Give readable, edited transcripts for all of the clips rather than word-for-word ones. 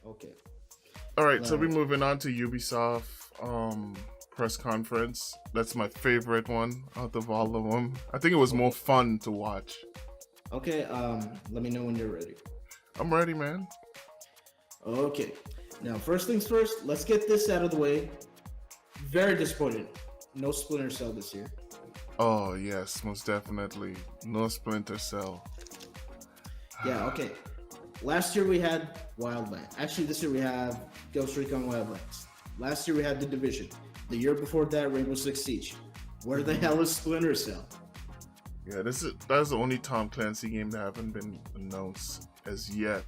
Okay. All right, so All we're right. moving on to Ubisoft press conference. That's my favorite one out of all of them. I think it was more Okay. fun to watch. Okay. Let me know when you're ready. I'm ready, man. Okay. Now, first things first. Let's get this out of the way. Very disappointed. No Splinter Cell this year. Oh yes, most definitely. No Splinter Cell. Yeah. Okay. Last year we had Wildlands. Actually, this year we have Ghost Recon Wildlands. Last year we had The Division. The year before that, Rainbow Six Siege. Where the hell is Splinter Cell? Yeah, that's the only Tom Clancy game that haven't been announced as yet.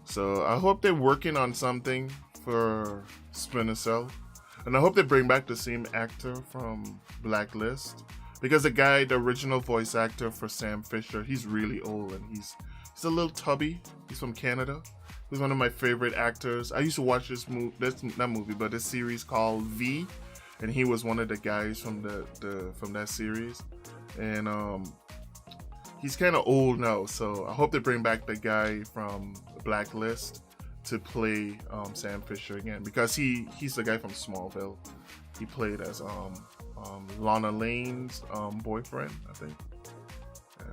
So I hope they're working on something for Splinter Cell, and I hope they bring back the same actor from Blacklist, because the original voice actor for Sam Fisher, he's really old and he's a little tubby. He's from Canada. He's one of my favorite actors. I used to watch this movie, not movie, but this series called V, and he was one of the guys from the from that series, and he's kind of old now, so I hope they bring back the guy from Blacklist to play Sam Fisher again, because he's the guy from Smallville. He played as Lana Lane's boyfriend, I think. Yeah.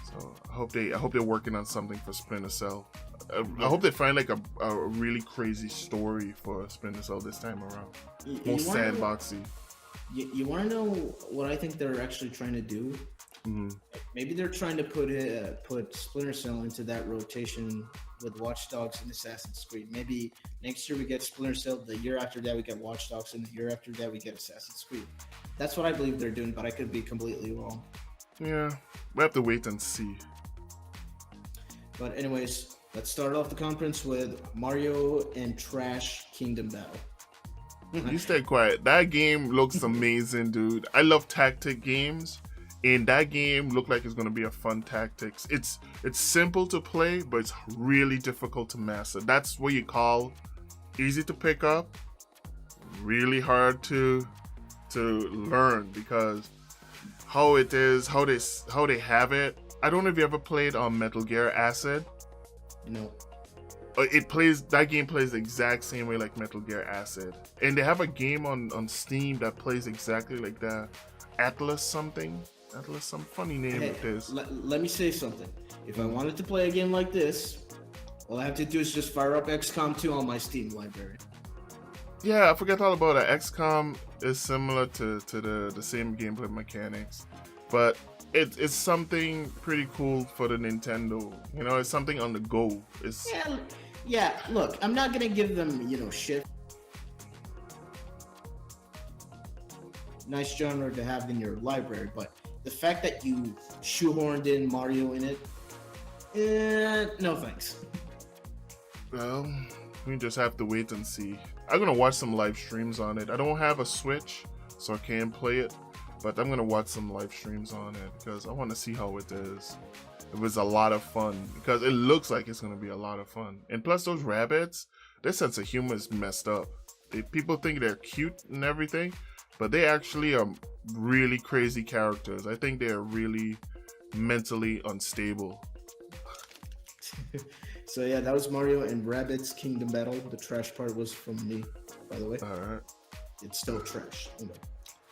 So I hope they're working on something for Splinter Cell. I hope they find like a really crazy story for Splinter Cell this time around. More sandboxy. You want to know what I think they're actually trying to do? Mm-hmm. Maybe they're trying to put Splinter Cell into that rotation with Watch Dogs and Assassin's Creed. Maybe next year we get Splinter Cell, the year after that we get Watch Dogs, and the year after that we get Assassin's Creed. That's what I believe they're doing, but I could be completely wrong. Yeah, we have to wait and see. But anyways, let's start off the conference with Mario and Trash Kingdom Battle. You stay quiet. That game looks amazing, dude. I love tactic games, and that game looked like it's gonna be a fun tactics. It's simple to play, but it's really difficult to master. That's what you call easy to pick up, really hard to learn, because how it is, how they have it. I don't know if you ever played on Metal Gear Acid. No. That game plays the exact same way like Metal Gear Acid, and they have a game on Steam that plays exactly like that. Atlas, some funny name Hey, it is. let me say something. If I wanted to play a game like this, all I have to do is just fire up XCOM 2 on my Steam library. Yeah, I forget all about it. XCOM is similar to the same gameplay mechanics, but it's something pretty cool for the Nintendo. You know, it's something on the go. Yeah. Look, I'm not gonna give them shit. Nice genre to have in your library, but the fact that you shoehorned in Mario in it, no thanks. Well, we just have to wait and see. I'm gonna watch some live streams on it. I don't have a Switch, so I can't play it, but I'm gonna watch some live streams on it because I want to see how it is. It was a lot of fun, because it looks like it's gonna be a lot of fun. And plus, those rabbits, their sense of humor is messed up. People think they're cute and everything, but they actually are really crazy characters. I think they're really mentally unstable. So yeah, that was Mario and Rabbids Kingdom Battle. The trash part was from me, by the way. All right. It's still trash.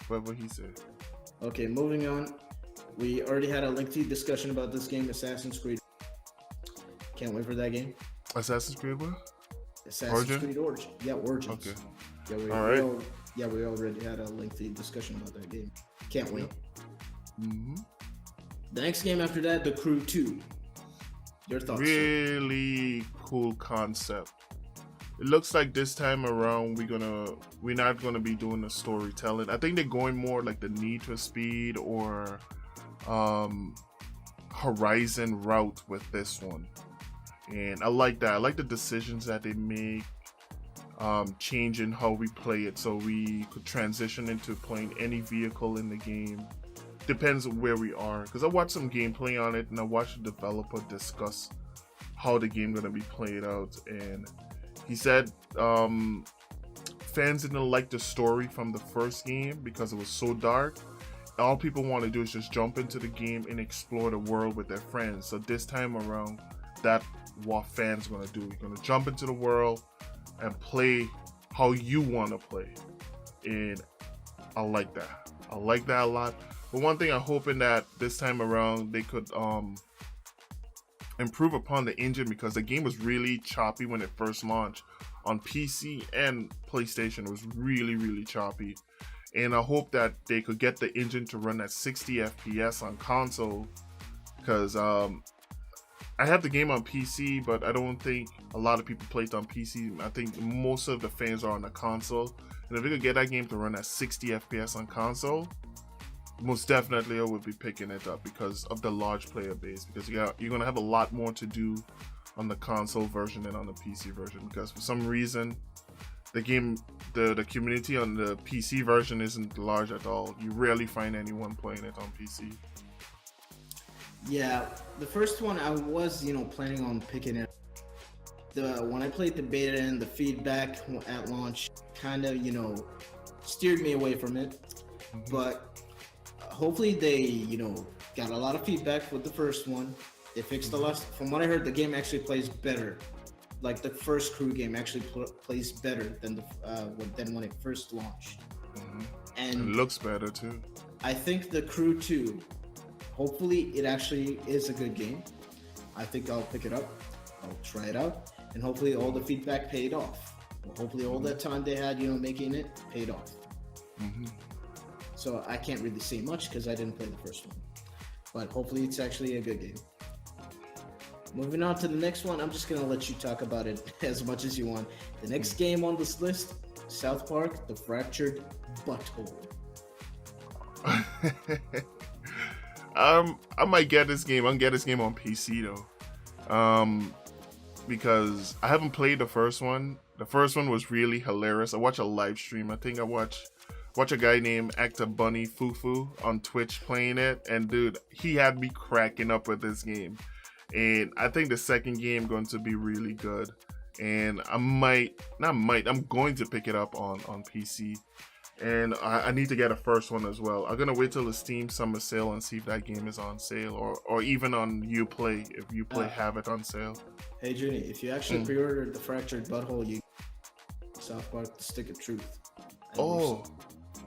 What he said. Okay, moving on. We already had a lengthy discussion about this game, Assassin's Creed. Can't wait for that game. Assassin's Creed what? Assassin's Creed Origin. Yeah, Origins. Okay. Yeah, All right. we already had a lengthy discussion about that game. Can't wait. Mm-hmm. The next game after that, The Crew 2. Your thoughts? Really cool concept. It looks like this time around we're not gonna be doing the storytelling. I think they're going more like the Need for Speed or Horizon route with this one, and I like that. I like the decisions that they make, changing how we play it, so we could transition into playing any vehicle in the game. Depends on where we are, because I watched some gameplay on it and I watched the developer discuss how the game gonna be played out, and he said fans didn't like the story from the first game because it was so dark. All people want to do is just jump into the game and explore the world with their friends. So this time around, that what fans gonna do. You're gonna jump into the world and play how you want to play, and I like that. I like that a lot. But one thing I'm hoping that this time around they could improve upon the engine, because the game was really choppy when it first launched on PC and PlayStation. It was really choppy, and I hope that they could get the engine to run at 60 FPS on console, because I have the game on PC, but I don't think a lot of people play it on PC. I think most of the fans are on the console, and if we could get that game to run at 60 FPS on console, most definitely I would be picking it up because of the large player base, because you're gonna have a lot more to do on the console version than on the PC version, because for some reason the community on the PC version isn't large at all. You rarely find anyone playing it on PC. Yeah, the first one I was, planning on picking it. When I played the beta and the feedback at launch kind of, steered me away from it. Mm-hmm. But hopefully they, got a lot of feedback with the first one. They fixed a lot. From what I heard, the game actually plays better. Like the first Crew game actually plays better than when it first launched. Mm-hmm. And it looks better too. I think the Crew 2, hopefully it actually is a good game. I think I'll pick it up. I'll try it out. And hopefully all the feedback paid off. Hopefully all that time they had, making it paid off. Mm-hmm. So I can't really say much because I didn't play the first one. But hopefully it's actually a good game. Moving on to the next one, I'm just going to let you talk about it as much as you want. The next game on this list, South Park, The Fractured Butthole. I might get this game. I'm gonna get this game on PC though, because I haven't played the first one. The first one was really hilarious. I watched a live stream. I think I watch a guy named Actor Bunny Fufu on Twitch playing it, and dude, he had me cracking up with this game. And I think the second game going to be really good, and I'm going to pick it up on PC. And I need to get a first one as well. I'm gonna wait till the Steam Summer Sale and see if that game is on sale, or even on Uplay if Uplay have it on sale. Hey Junie, if you actually pre-ordered The Fractured Butthole, you South Park: The Stick of Truth. Oh,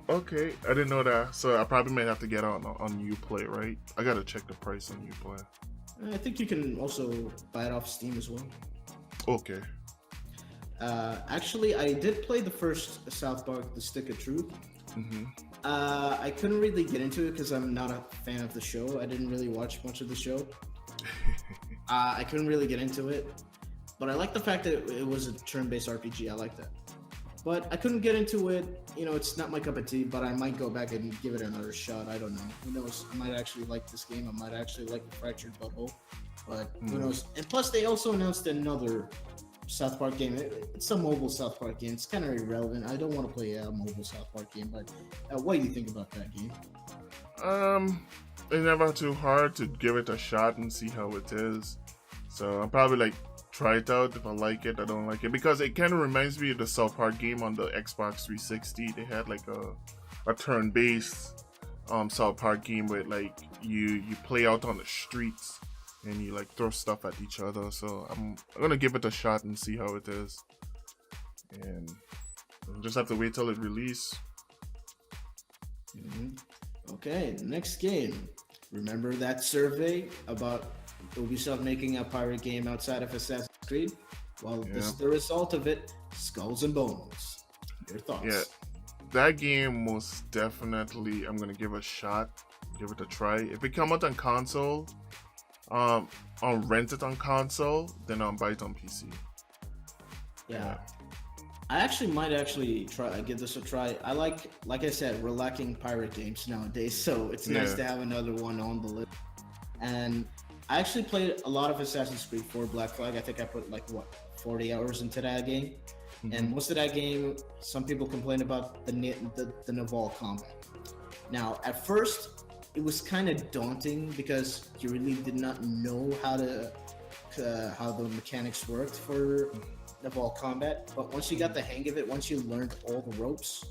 okay. I didn't know that. So I probably might have to get on Uplay, right? I gotta check the price on Uplay. I think you can also buy it off Steam as well. Okay. Actually, I did play the first South Park: The Stick of Truth. Mm-hmm. I couldn't really get into it because I'm not a fan of the show. I didn't really watch much of the show. I couldn't really get into it, but I like the fact that it was a turn-based RPG. I like that. But I couldn't get into it. It's not my cup of tea, but I might go back and give it another shot. I don't know. Who knows? I might actually like this game. I might actually like The Fractured Butthole. But who knows? And plus, they also announced another South Park game. It's a mobile South Park game. It's kind of irrelevant. I don't want to play a mobile South Park game, but what do you think about that game? It's never too hard to give it a shot and see how it is. So I'll probably try it out. If I like it, I don't like it, because it kind of reminds me of the South Park game on the Xbox 360. They had a turn-based South Park game where you play out on the streets and you throw stuff at each other. So I'm gonna give it a shot and see how it is, and we'll just have to wait till it release. Okay, next game. Remember that survey about Ubisoft making a pirate game outside of Assassin's Creed? Well, this is the result of it. Skulls and Bones. Your thoughts? Yeah, that game most definitely I'm gonna give a shot, give it a try. If it come out on console, I'll rent it on console, then I'll buy it on PC. Yeah. I might try give this a try. I like I said, we're lacking pirate games nowadays, so it's nice to have another one on the list. And I actually played a lot of Assassin's Creed 4 Black Flag. I think I put 40 hours into that game. And most of that game, some people complain about the naval combat. Now, at first, it was kind of daunting because you really did not know how the mechanics worked for naval combat. But once you got the hang of it, once you learned all the ropes,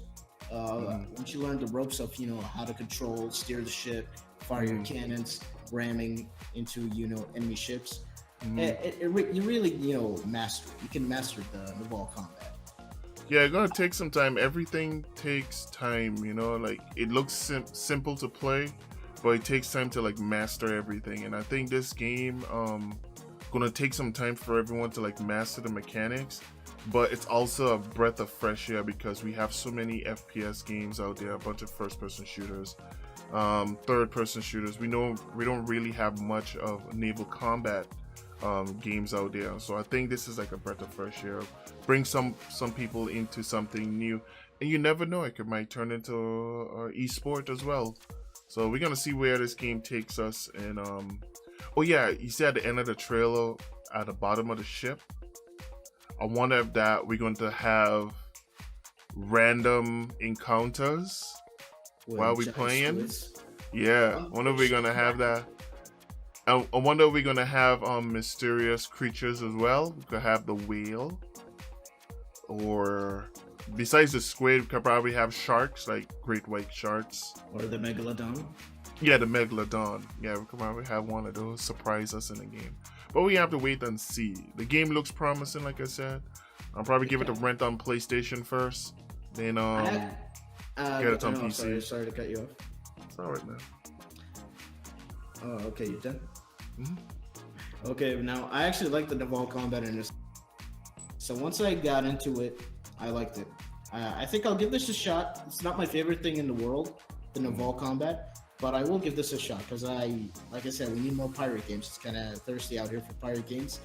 once you learned the ropes of how to steer the ship, fire your cannons, ramming into enemy ships, You really, master. You can master the ball combat. Yeah, it's gonna take some time. Everything takes time, like it looks simple to play, but it takes time to like master everything. And I think this game gonna take some time for everyone to like master the mechanics, but it's also a breath of fresh air because we have so many FPS games out there, a bunch of first-person shooters, third-person shooters. We don't really have much of naval combat games out there, so I think this is like a breath of fresh air. Bring some people into something new, and you never know, it might turn into a esport as well. So we're gonna see where this game takes us. And oh yeah, you see at the end of the trailer, at the bottom of the ship, I wonder if that we're going to have random encounters while we playing. Yeah, I wonder if we're gonna have that. I wonder if we're gonna have mysterious creatures as well. We could have the whale, or besides the squid, we could probably have sharks, like great white sharks, or the megalodon. Yeah, the megalodon. Yeah, we could probably have one of those surprise us in the game. But we have to wait and see. The game looks promising, like I said. I'll probably give it a rent on PlayStation first, then get it on PC. Sorry to cut you off. It's alright, man. Oh, okay, you done? Mm-hmm. Okay, now I actually like the naval combat in this. So once I got into it, I liked it. I think I'll give this a shot. It's not my favorite thing in the world, the naval combat, but I will give this a shot because like I said, we need more pirate games. It's kind of thirsty out here for pirate games.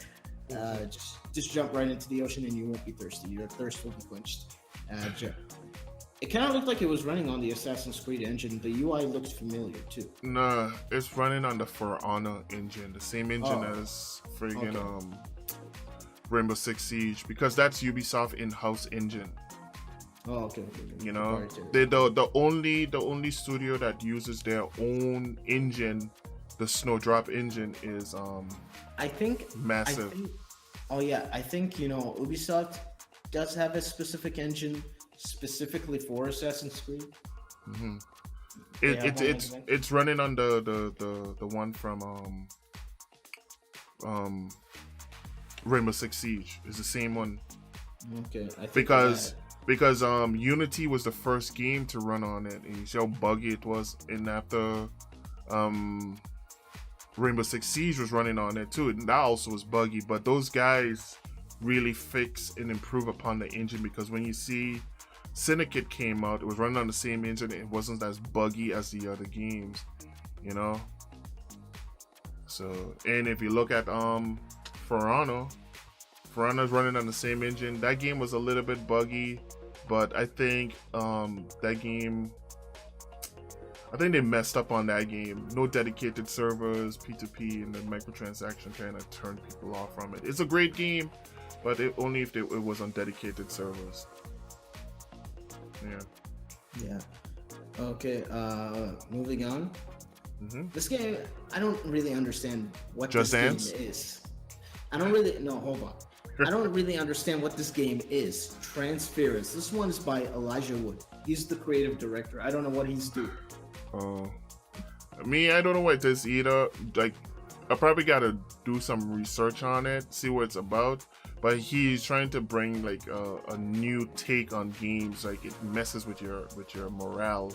Just jump right into the ocean and you won't be thirsty. Your thirst will be quenched. It kind of looked like it was running on the Assassin's Creed engine. The UI looked familiar too. Nah, it's running on the For Honor engine, the same engine as friggin' Rainbow Six Siege, because that's Ubisoft in-house engine. Oh, okay. You know, they the only studio that uses their own engine, the Snowdrop engine, is I think massive. I think Ubisoft does have a specific engine specifically for Assassin's Creed. Mm-hmm. It's running on the one from Rainbow Six Siege. It's the same one. Okay, I think because Unity was the first game to run on it, and you see how buggy it was. And after Rainbow Six Siege was running on it too, and that also was buggy. But those guys really fix and improve upon the engine, because when you see Syndicate came out, it was running on the same engine. It wasn't as buggy as the other games, you know. So, and if you look at For Honor's running on the same engine. That game was a little bit buggy, but I think that game, I think they messed up on that game. No dedicated servers, P2P, and the microtransaction kind of turned people off from it. It's a great game, but only if it was on dedicated servers. Yeah. Okay. Moving on. Mm-hmm. This game, I don't really understand what Just this Dance? game is. Hold on. I don't really understand what this game is. Transference. This one is by Elijah Wood. He's the creative director. I don't know what he's doing. I don't know what it is either. Like, I probably gotta do some research on it, see what it's about. But he's trying to bring like a new take on games. Like, it messes with your morale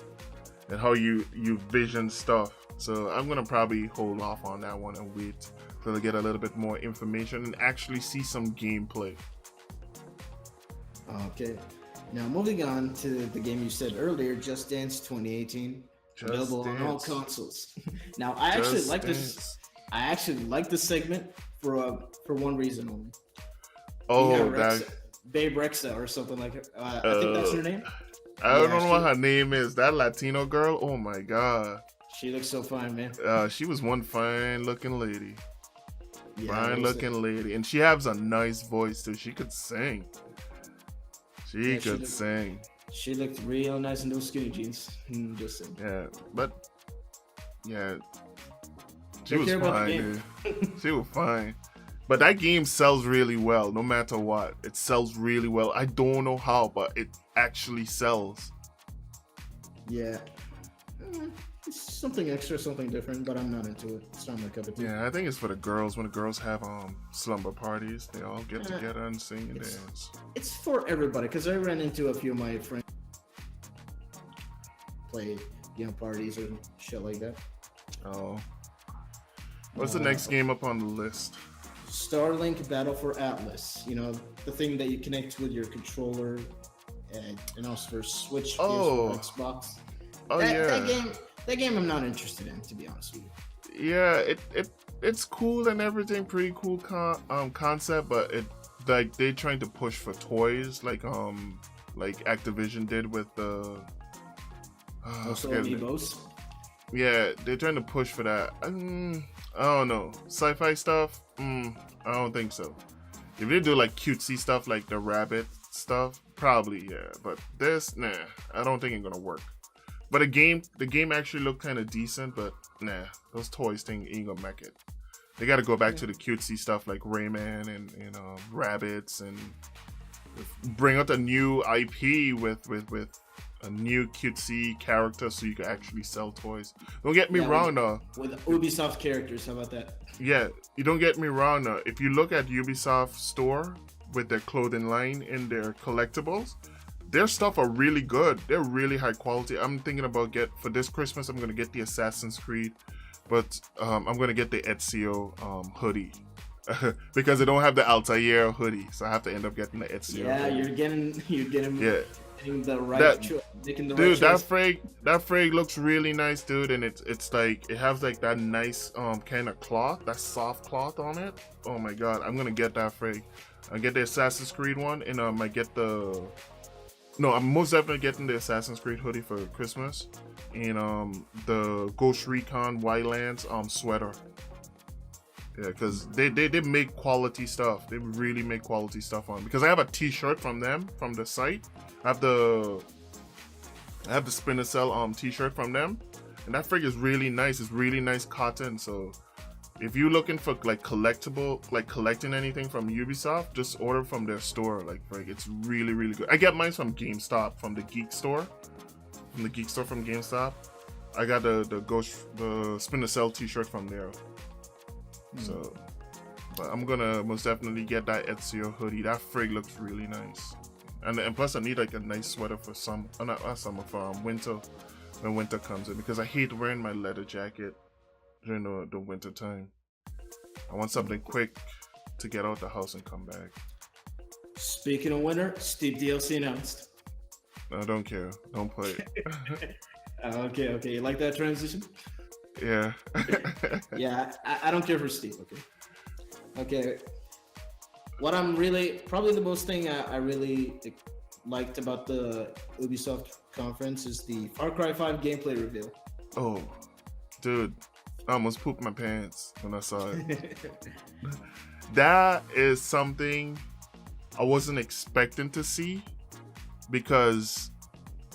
and how you vision stuff. So I'm gonna probably hold off on that one and wait till I get a little bit more information and actually see some gameplay. Okay. Now moving on to the game you said earlier, Just Dance 2018, available on all consoles. Now I actually like this. I actually like this segment for one reason only. Oh, Babe Rexha or something like it. I think that's her name. I don't know what her name is. That Latino girl. Oh my god. She looks so fine, man. She was one fine looking lady. Yeah, Fine looking lady. And she has a nice voice too. She could sing. She could sing. She looked real nice in those skinny jeans. Just saying. Yeah, but yeah. She was fine, dude. She was fine. But that game sells really well, no matter what. It sells really well. I don't know how, but it actually sells. Yeah. It's something extra, something different, but I'm not into it. It's not my cup of tea. Yeah, I think it's for the girls. When the girls have slumber parties, they all get together and sing and dance. It's for everybody, because I ran into a few of my friends play, parties or shit like that. Oh. What's the next game up on the list? Starlink Battle for Atlas. The thing that you connect with your controller, and also for Switch, PS4, Xbox. Oh, That game I'm not interested in, to be honest with you. Yeah, it's cool and everything, pretty cool concept, but they're trying to push for toys, like Activision did with the also Amiibos. Yeah, they're trying to push for that. I don't know, sci-fi stuff. I don't think so. If they do like cutesy stuff like the rabbit stuff, probably yeah. But this, nah, I don't think it's gonna work. But the game actually looked kind of decent, but nah, those toys thing ain't gonna make it. They got to go back to the cutesy stuff like Rayman and rabbits, and bring out a new IP with a new cutesy character so you can actually sell toys. Don't get me wrong though. With Ubisoft characters, how about that? Yeah, you don't get me wrong though. If you look at Ubisoft store with their clothing line and their collectibles, their stuff are really good. They're really high quality. I'm thinking about for this Christmas, I'm gonna get the Assassin's Creed, but I'm gonna get the Ezio hoodie because they don't have the Altair hoodie, so I have to end up getting the Ezio. Yeah, hoodie. you're getting the right making the dude, right choice. that frag looks really nice, dude, and it's like it has like that nice kind of cloth, that soft cloth on it. Oh my god, I'm gonna get that frag. I get the Assassin's Creed one, and I get I'm most definitely getting the Assassin's Creed hoodie for Christmas, and the Ghost Recon Wildlands sweater. Yeah, because they make quality stuff. They really make quality stuff on. Because I have a T-shirt from them, from the site. I have the Splinter Cell T-shirt from them, and that frig is really nice. It's really nice cotton. So if you're looking for like collecting anything from Ubisoft, just order from their store. Like it's really, really good. I get mine from GameStop, from the Geek Store. From the Geek Store from GameStop. I got the Splinter Cell T-shirt from there. So, but I'm gonna most definitely get that Ezio hoodie. That frig looks really nice. And plus I need like a nice sweater for winter, when winter comes in, because I hate wearing my leather jacket during the winter time. I want something quick to get out the house and come back. Speaking of winter, Steep DLC announced. No, I don't care. Don't play it. Okay. You like that transition? Yeah. Yeah, I don't care for Steep. Okay. What I'm probably the most thing I really liked about the Ubisoft conference is the Far Cry 5 gameplay reveal. Oh, dude, I almost pooped my pants when I saw it. That is something I wasn't expecting to see, because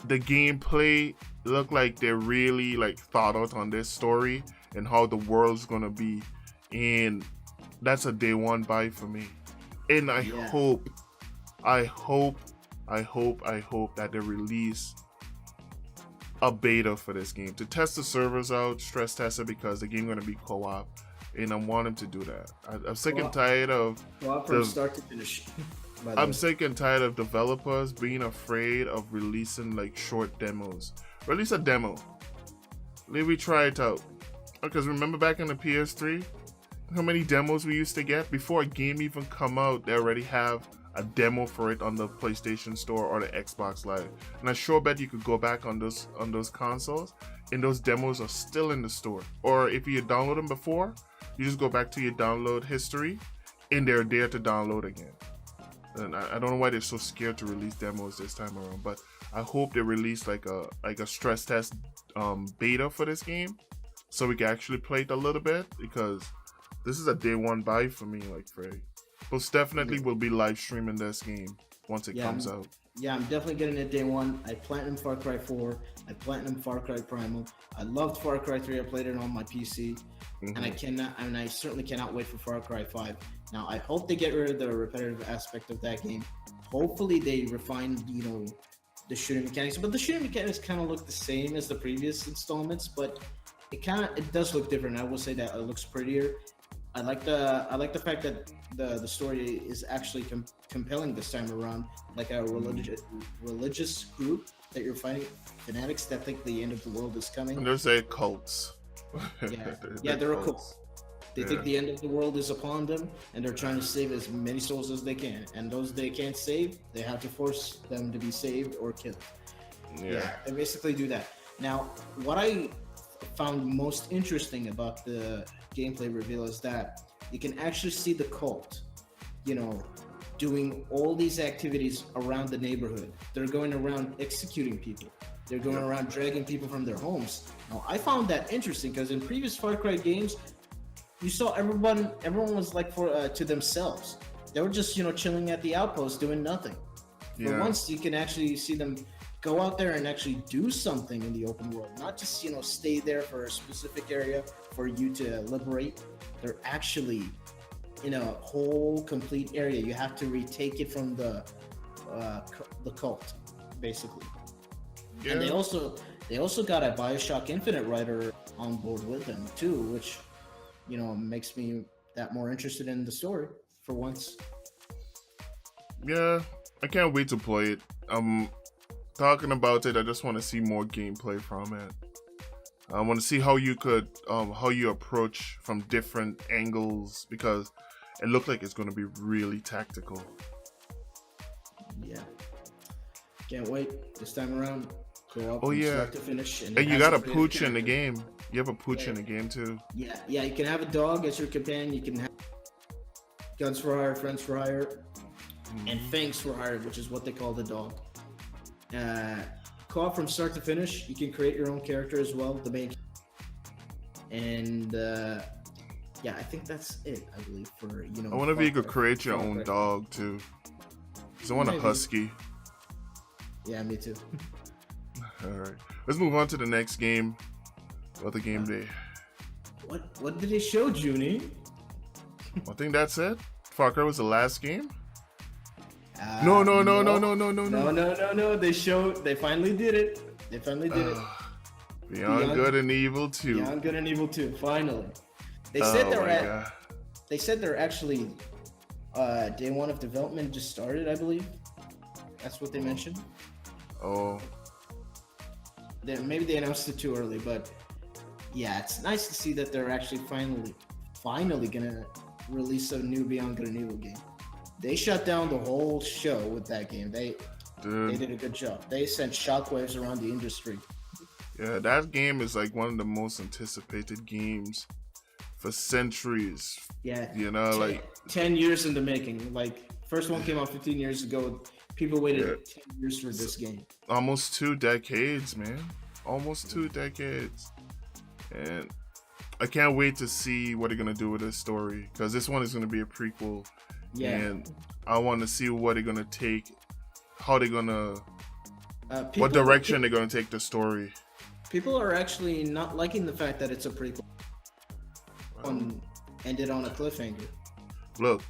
the gameplay looked like they really thought out on this story and how the world's gonna be, and that's a day one buy for me. And I hope that they release a beta for this game to test the servers out, stress test it, because the game gonna be co-op, and I want them to do that. I'm sick and tired of from start to finish. I'm sick and tired of developers being afraid of releasing short demos. Release a demo. Let me try it out. Because remember back in the PS3, how many demos we used to get before a game even come out? They already have a demo for it on the PlayStation Store or the Xbox Live, and I sure bet you could go back on those consoles, and those demos are still in the store. Or if you download them before, you just go back to your download history, and they're there to download again. And I don't know why they're so scared to release demos this time around, but I hope they release like a stress test beta for this game, so we can actually play it a little bit, because this is a day one buy for me, Frey. Most definitely will be live streaming this game once it comes out. Yeah, I'm definitely getting it day one. I platinum Far Cry 4. I platinum Far Cry Primal. I loved Far Cry 3. I played it on my PC, and I certainly cannot wait for Far Cry 5. Now, I hope they get rid of the repetitive aspect of that game. Hopefully, they refine, the shooting mechanics. But the shooting mechanics kind of look the same as the previous installments, but it does look different. I will say that it looks prettier. I like the fact that the story is actually compelling this time around. Like a religious group that you're fighting, fanatics that think the end of the world is coming. And there's a cults. They're a cult. They think the end of the world is upon them, and they're trying to save as many souls as they can. And those they can't save, they have to force them to be saved or killed. Yeah, they basically do that. Now, what I found most interesting about the gameplay reveal is that you can actually see the cult, doing all these activities around the neighborhood. They're going around executing people. They're going around dragging people from their homes. Now, I found that interesting because in previous Far Cry games, you saw everyone was like to themselves. They were just, chilling at the outpost doing nothing. Yeah. But once you can actually see them go out there and actually do something in the open world, not just, stay there for a specific area for you to liberate. They're actually in a whole complete area. You have to retake it from the cult, basically. Yeah. And they also got a BioShock Infinite writer on board with them too, which makes me that more interested in the story for once. Yeah, I can't wait to play it. Talking about it, I just want to see more gameplay from it. I want to see how you approach from different angles, because it looked like it's going to be really tactical. Yeah, can't wait this time around. Go up start to finish. And you got a pooch in the game. You have a pooch in the game too. Yeah. You can have a dog as your companion. You can have guns for hire, friends for hire, and fangs for hire, which is what they call the dog. Co-op from start to finish. You can create your own character as well, the main. And I think that's it. I believe for I wonder if you could create your own dog too. Cause I want a husky. Yeah, me too. All right, let's move on to the next game. Other game day. What did they show, Junie? I think that's it. Far Cry was the last game. No. They finally did it. Beyond Good and Evil 2. Beyond Good and Evil 2. Finally. They said they're actually day one of development just started, I believe. That's what they mentioned. Oh. Maybe they announced it too early, but yeah, it's nice to see that they're actually finally gonna release a new Beyond Good and Evil game. They shut down the whole show with that game. They did a good job. They sent shockwaves around the industry. Yeah, that game is like one of the most anticipated games for centuries. Yeah. 10 years in the making. Like, first one came out 15 years ago. People waited 10 years for this game. Almost 2 decades, man. Almost 2 decades. And I can't wait to see what they're going to do with this story, because this one is going to be a prequel. Yeah. And I want to see what they're going to take, how they're going to, what direction they're going to take the story. People are actually not liking the fact that it's a prequel. Ended on a cliffhanger. Look,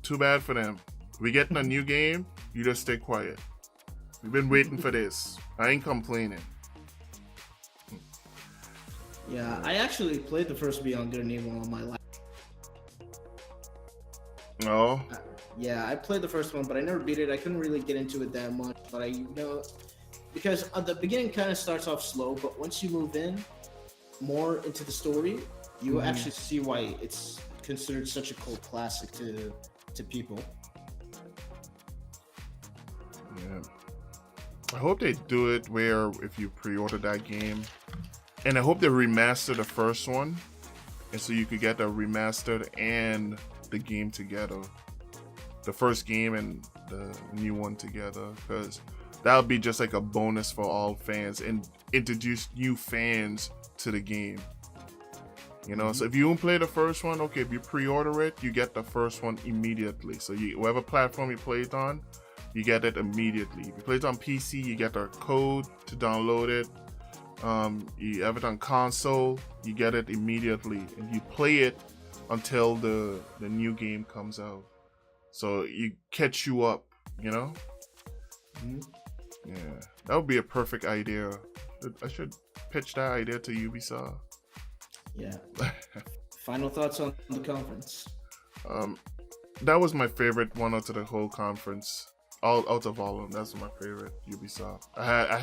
too bad for them. We getting a new game, you just stay quiet. We've been waiting for this. I ain't complaining. Yeah, I actually played the first Beyond Good and Evil on my laptop. Oh? Yeah, I played the first one, but I never beat it. I couldn't really get into it that much, but because the beginning kind of starts off slow, but once you move in more into the story, you actually see why it's considered such a cult classic to people. Yeah. I hope they do it where if you pre-order that game, and I hope they remaster the first one, and so you could get the remastered and the game together, the first game and the new one together, because that would be just like a bonus for all fans and introduce new fans to the game. So if you don't play the first one, okay, if you pre-order it, you get the first one immediately. So whatever platform you play it on, you get it immediately. If you play it on PC, you get a code to download it. You have it on console, you get it immediately, and you play it until the new game comes out. So you catch you up, Yeah, that would be a perfect idea. I should pitch that idea to Ubisoft. Yeah. Final thoughts on the conference? That was my favorite one out of the whole conference. Out of all of them, that's my favorite Ubisoft. I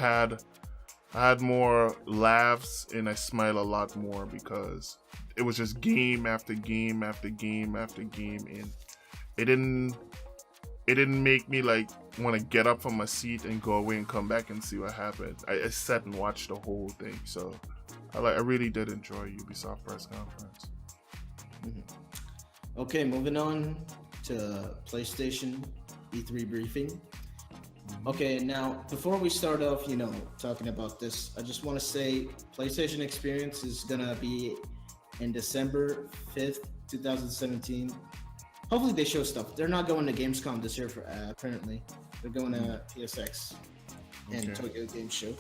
had more laughs and I smiled a lot more because it was just game after game after game after game, and it didn't make me like want to get up from my seat and go away and come back and see what happened. I sat and watched the whole thing, so I really did enjoy Ubisoft press conference. Mm-hmm. Okay, moving on to PlayStation E3 briefing. Okay, now before we start off, talking about this, I just want to say PlayStation Experience is gonna be in December 5th, 2017. Hopefully they show stuff. They're not going to Gamescom this year, apparently. They're going to PSX and Tokyo Game Show.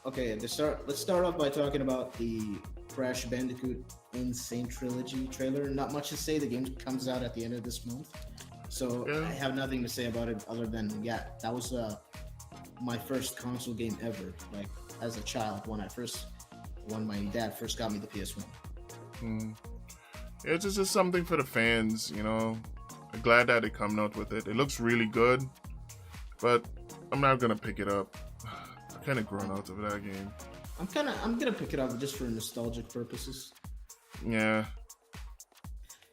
Okay, let's start off by talking about the Crash Bandicoot Insane Trilogy trailer. Not much to say. The game comes out at the end of this month. So I have nothing to say about it other than, that was my first console game ever. Like, as a child, when my dad first got me the PS1. It's just something for the fans, I'm glad that they're coming out with it. It looks really good, but I'm not gonna pick it up. I'm kind of grown out of that game. I'm gonna pick it up just for nostalgic purposes. Yeah.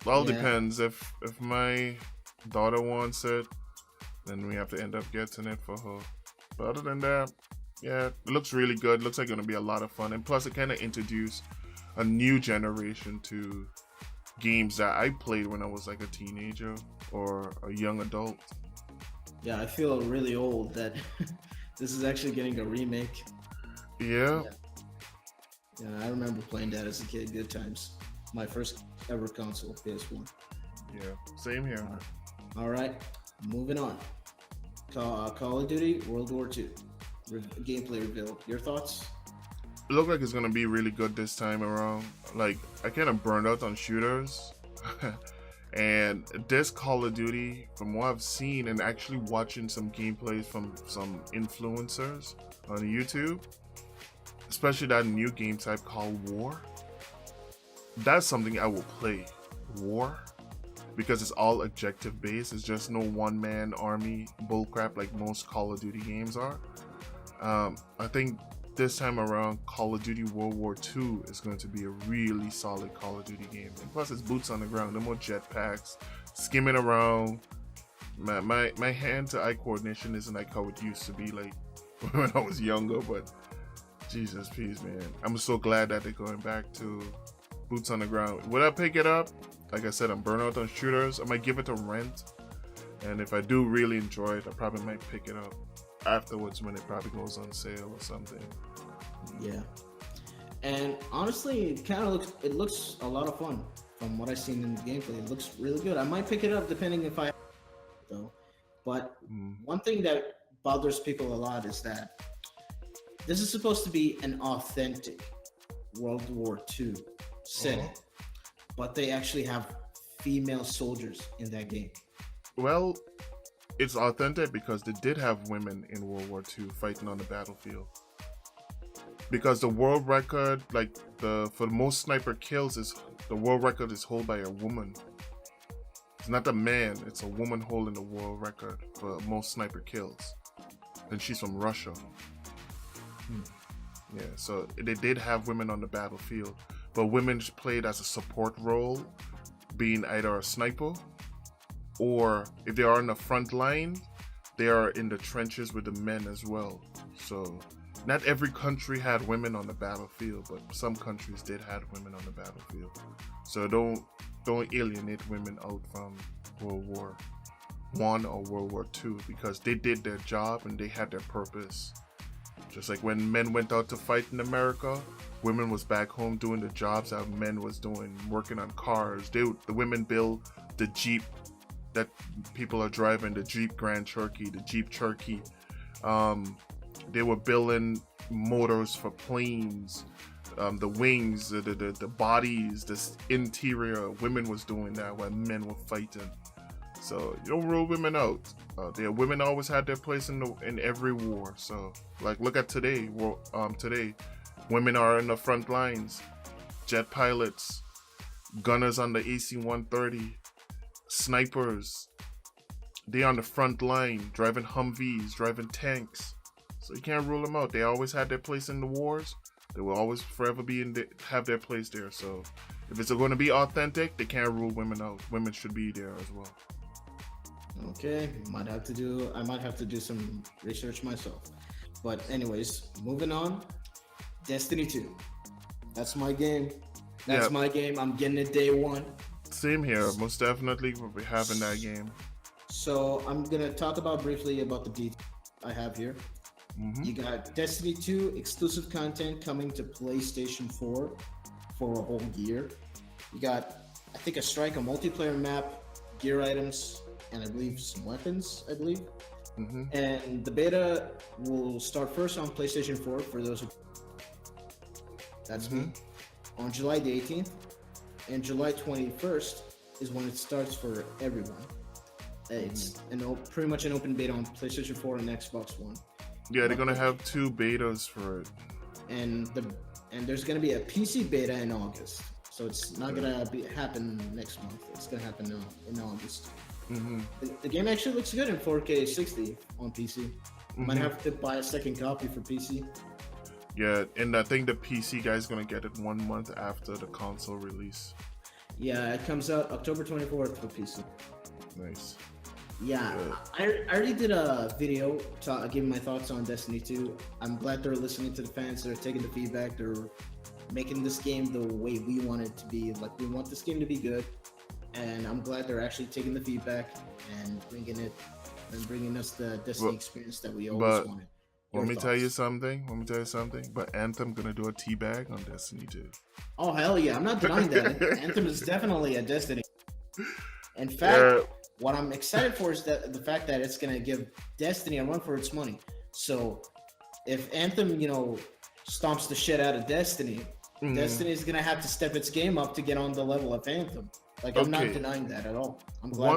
All depends. If my daughter wants it, then we have to end up getting it for her. But other than that, it looks really good. Looks like it's gonna be a lot of fun, and plus it kind of introduced a new generation to games that I played when I was like a teenager or a young adult. Yeah, I feel really old that this is actually getting a remake. Yeah, I remember playing that as a kid. Good times. My first ever console, PS1. Yeah, same here. All right, moving on. Call of Duty World War II gameplay reveal. Your thoughts? It looks like it's gonna be really good this time around. Like, I kind of burned out on shooters, and this Call of Duty, from what I've seen and actually watching some gameplays from some influencers on YouTube, especially that new game type called War, that's something I will play. War, because it's all objective based. It's just no one-man army bullcrap like most Call of Duty games are. I think this time around, Call of Duty World War II is going to be a really solid Call of Duty game. And plus, it's boots on the ground. No more jetpacks, skimming around. My hand-to-eye coordination isn't like how it used to be like when I was younger. But Jesus, please, man, I'm so glad that they're going back to boots on the ground. Would I pick it up? Like I said, I'm burnt out on shooters. I might give it a rent, and if I do really enjoy it, I probably might pick it up afterwards when it probably goes on sale or something. Yeah, and honestly, it looks a lot of fun from what I've seen in the gameplay. It looks really good. I might pick it up depending if I though. But one thing that bothers people a lot is that this is supposed to be an authentic World War II setting, but they actually have female soldiers in that game. Well, it's authentic because they did have women in World War II fighting on the battlefield. Because the world record, for the most sniper kills, the world record is held by a woman. It's not a man; it's a woman holding the world record for most sniper kills, and she's from Russia. Yeah, so they did have women on the battlefield, but women played as a support role, being either a sniper, or if they are in the front line, they are in the trenches with the men as well. So not every country had women on the battlefield, but some countries did have women on the battlefield. So don't alienate women out from World War I or World War II, because they did their job and they had their purpose. Just like when men went out to fight in America, women was back home doing the jobs that men was doing, working on cars. The women build the Jeep that people are driving, the Jeep Grand Cherokee, the Jeep Cherokee. They were building motors for planes, the wings, the bodies, the interior. Women was doing that while men were fighting. So you don't rule women out. Women always had their place in every war. So like look at today. Today, women are in the front lines. Jet pilots, gunners on the AC-130, snipers. They on the front line, driving Humvees, driving tanks. So you can't rule them out. They always had their place in the wars. They will always forever have their place there. So if it's going to be authentic, they can't rule women out. Women should be there as well. Okay, I might have to do some research myself. But anyways, moving on. Destiny 2. That's my game. My game. I'm getting it day one. Same here. Most definitely we'll be having that game. So I'm gonna talk briefly about the details I have here. Mm-hmm. You got Destiny 2 exclusive content coming to PlayStation 4 for a whole year. You got, I think, a multiplayer map, gear items, and I believe some weapons, Mm-hmm. And the beta will start first on PlayStation 4 for those who... That's me. On July the 18th. And July 21st is when it starts for everyone. It's pretty much an open beta on PlayStation 4 and Xbox One. Yeah, they're gonna have 2 betas for it. And there's gonna be a PC beta in August. So it's not gonna happen next month. It's gonna happen in August. Mm-hmm. The game actually looks good in 4K 60 on PC. Might have to buy a second copy for PC. Yeah, and I think the PC guy's gonna get it 1 month after the console release. Yeah, it comes out October 24th for PC. Nice. Yeah, I already did a video giving my thoughts on Destiny 2. I'm glad they're listening to the fans. They're taking the feedback. They're making this game the way we want it to be. Like, we want this game to be good. And I'm glad they're actually taking the feedback and bringing us the Destiny experience that we always wanted. Let me tell you something. But Anthem gonna do a teabag on Destiny 2. Oh, hell yeah. I'm not denying that. Anthem is definitely a Destiny. In fact, what I'm excited for is the fact that it's going to give Destiny a run for its money. So if Anthem, stomps the shit out of Destiny, Destiny is going to have to step its game up to get on the level of Anthem. Like, I'm not denying that at all. I'm glad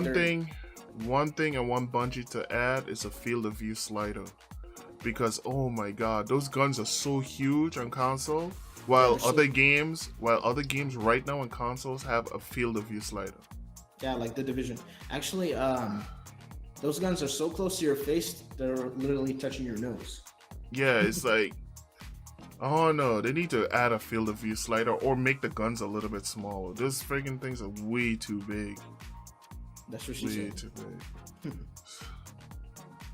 one thing I want Bungie to add is a field of view slider. Because, oh my god, those guns are so huge on console. While other games right now on consoles have a field of view slider. Yeah, like The Division. Actually, those guns are so close to your face, they're literally touching your nose. Yeah, it's like, oh no, they need to add a field of view slider or make the guns a little bit smaller. Those freaking things are way too big. That's what she said. Way too big.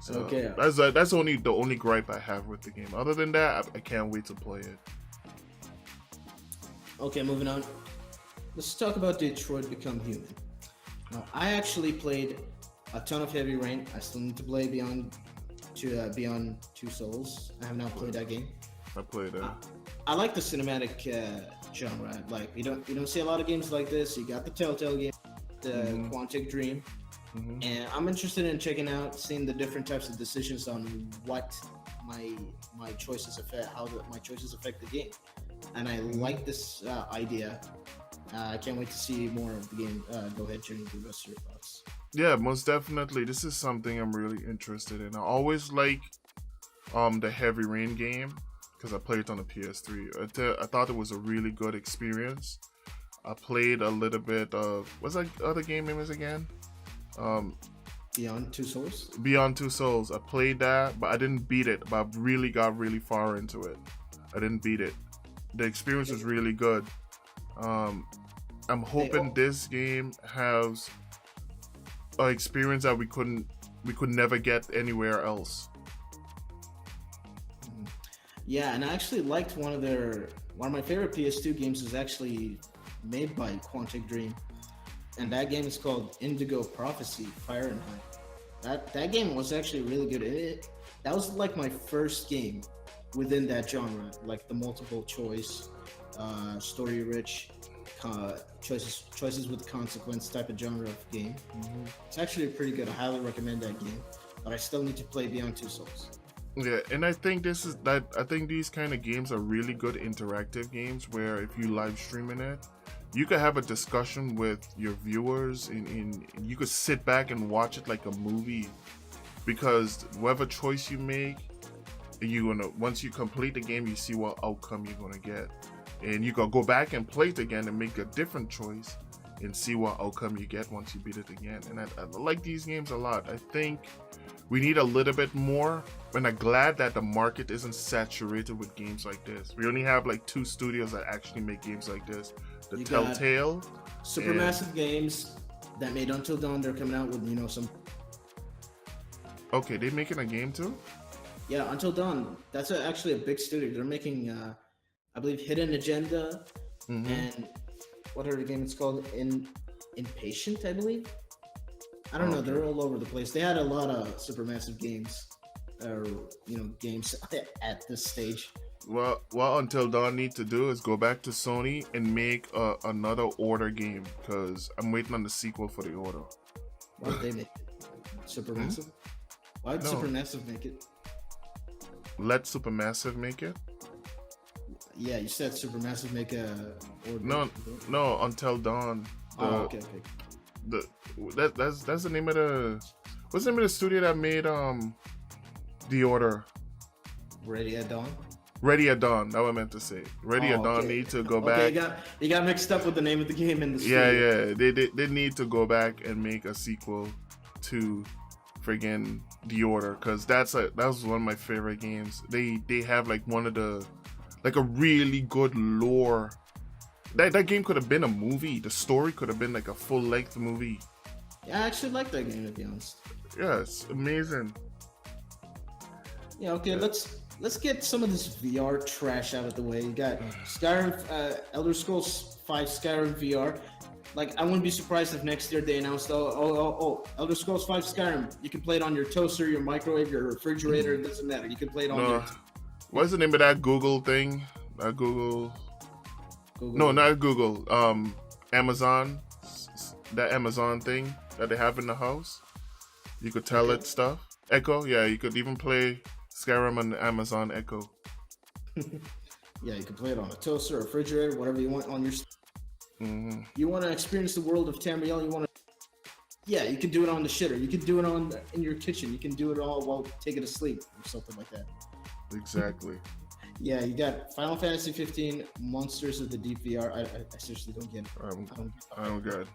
So okay. That's only the only gripe I have with the game. Other than that, I can't wait to play it. Okay, moving on. Let's talk about Detroit Become Human. Now, I actually played a ton of Heavy Rain. I still need to play Beyond Two Souls. I have not played that game. I played that. I like the cinematic genre. Like, you don't see a lot of games like this. You got the Telltale game, the Quantic Dream, and I'm interested in seeing the different types of decisions on what my choices affect, my choices affect the game. And I like this idea. I can't wait to see more of the game. Go ahead, Jimmy, give us your thoughts. Yeah, most definitely. This is something I'm really interested in. I always like the Heavy Rain game because I played it on the PS3. I thought it was a really good experience. I played a little bit of what's that other game name is again? Beyond Two Souls. Beyond Two Souls. I played that, but I didn't beat it. But I really got really far into it. I didn't beat it. The experience was really good. I'm hoping this game has an experience that we could never get anywhere else. Yeah, and I actually liked one of my favorite PS2 games is actually made by Quantic Dream, and that game is called Indigo Prophecy Fahrenheit. That game was actually really good. That was like my first game within that genre, like the multiple choice, story rich, choices with consequence type of genre of game. It's actually pretty good. I highly recommend that game, but I still need to play Beyond Two Souls. Yeah, and I think I think these kind of games are really good interactive games where if you live streaming it, you could have a discussion with your viewers, and you could sit back and watch it like a movie, because whatever choice you make, once you complete the game, you see what outcome you're gonna get, and you can go back and play it again and make a different choice and see what outcome you get once you beat it again. And I like these games a lot. I think we need a little bit more, and I'm glad that the market isn't saturated with games like this. We only have like 2 studios that actually make games like this. The Telltale, Supermassive Games that made Until Dawn. They're coming out with some. Okay, they making a game too? Yeah, Until Dawn. That's actually a big studio. They're making, I believe, Hidden Agenda, and whatever the game it's called, Impatient, I believe. I don't know. They're all over the place. They had a lot of Supermassive games, games at this stage. Well, what Until Dawn need to do is go back to Sony and make another Order game, because I'm waiting on the sequel for the Order. Why did they make it? Supermassive? Why did Supermassive make it? Let Supermassive make it? Yeah, you said Supermassive make a Order. No, Until Dawn. Okay. That's the name of the. What's the name of the studio that made the Order? Ready at Dawn. Ready at Dawn. That's what I meant to say. Ready at Dawn need to go back. You got mixed up with the name of the game in the studio. Yeah. They need to go back and make a sequel to friggin' The Order, because that was one of my favorite games. They have like a really good lore. That game could have been a movie. The story could have been like a full-length movie. Yeah, I actually like that game, to be honest. Yeah, it's amazing. Yeah, okay, let's get some of this VR trash out of the way. You got Skyrim, Elder Scrolls 5 Skyrim VR. Like, I wouldn't be surprised if next year they announced, Elder Scrolls 5 Skyrim. You can play it on your toaster, your microwave, your refrigerator. It doesn't matter. You can play it on your... What's the name of that Google thing? Google. No, not Google. Amazon. That Amazon thing that they have in the house. You could tell it stuff. Echo. Yeah, you could even play Skyrim on the Amazon Echo. Yeah, you can play it on a toaster, refrigerator, whatever you want on your... You want to experience the world of Tamriel, you can do it on the shitter. You can do it in your kitchen. You can do it all while taking a sleep or something like that. Exactly. Yeah, you got Final Fantasy 15, Monsters of the Deep VR. I seriously don't get it. I don't get it.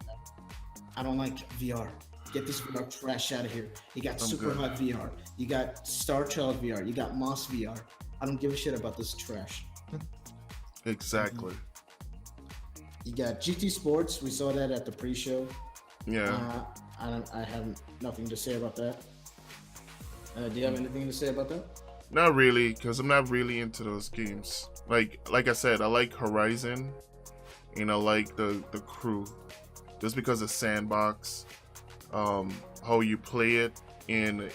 I don't like VR. Get this VR trash out of here. You got Hot VR. You got Star Child VR. You got Moss VR. I don't give a shit about this trash. Exactly. You got GT Sports. We saw that at the pre-show. Yeah. I have nothing to say about that. Do you have anything to say about that? Not really, because I'm not really into those games. Like I said, I like Horizon, and I like the Crew, just because of sandbox, how you play it, and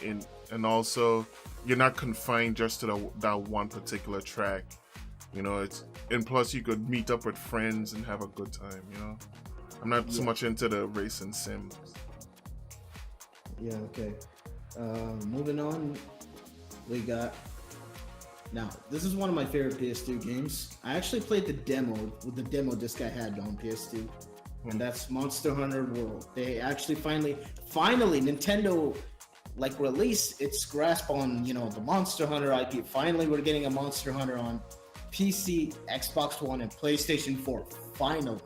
also you're not confined just to that one particular track. And plus you could meet up with friends and have a good time. I'm not so much into the racing sims. Yeah. Okay. Moving on. We got... Now, this is one of my favorite PS2 games. I actually played the demo with the demo disc I had on PS2, and that's Monster Hunter World. They actually finally, Nintendo released its grasp on the Monster Hunter IP. Finally, we're getting a Monster Hunter on PC, Xbox One, and PlayStation 4. Finally.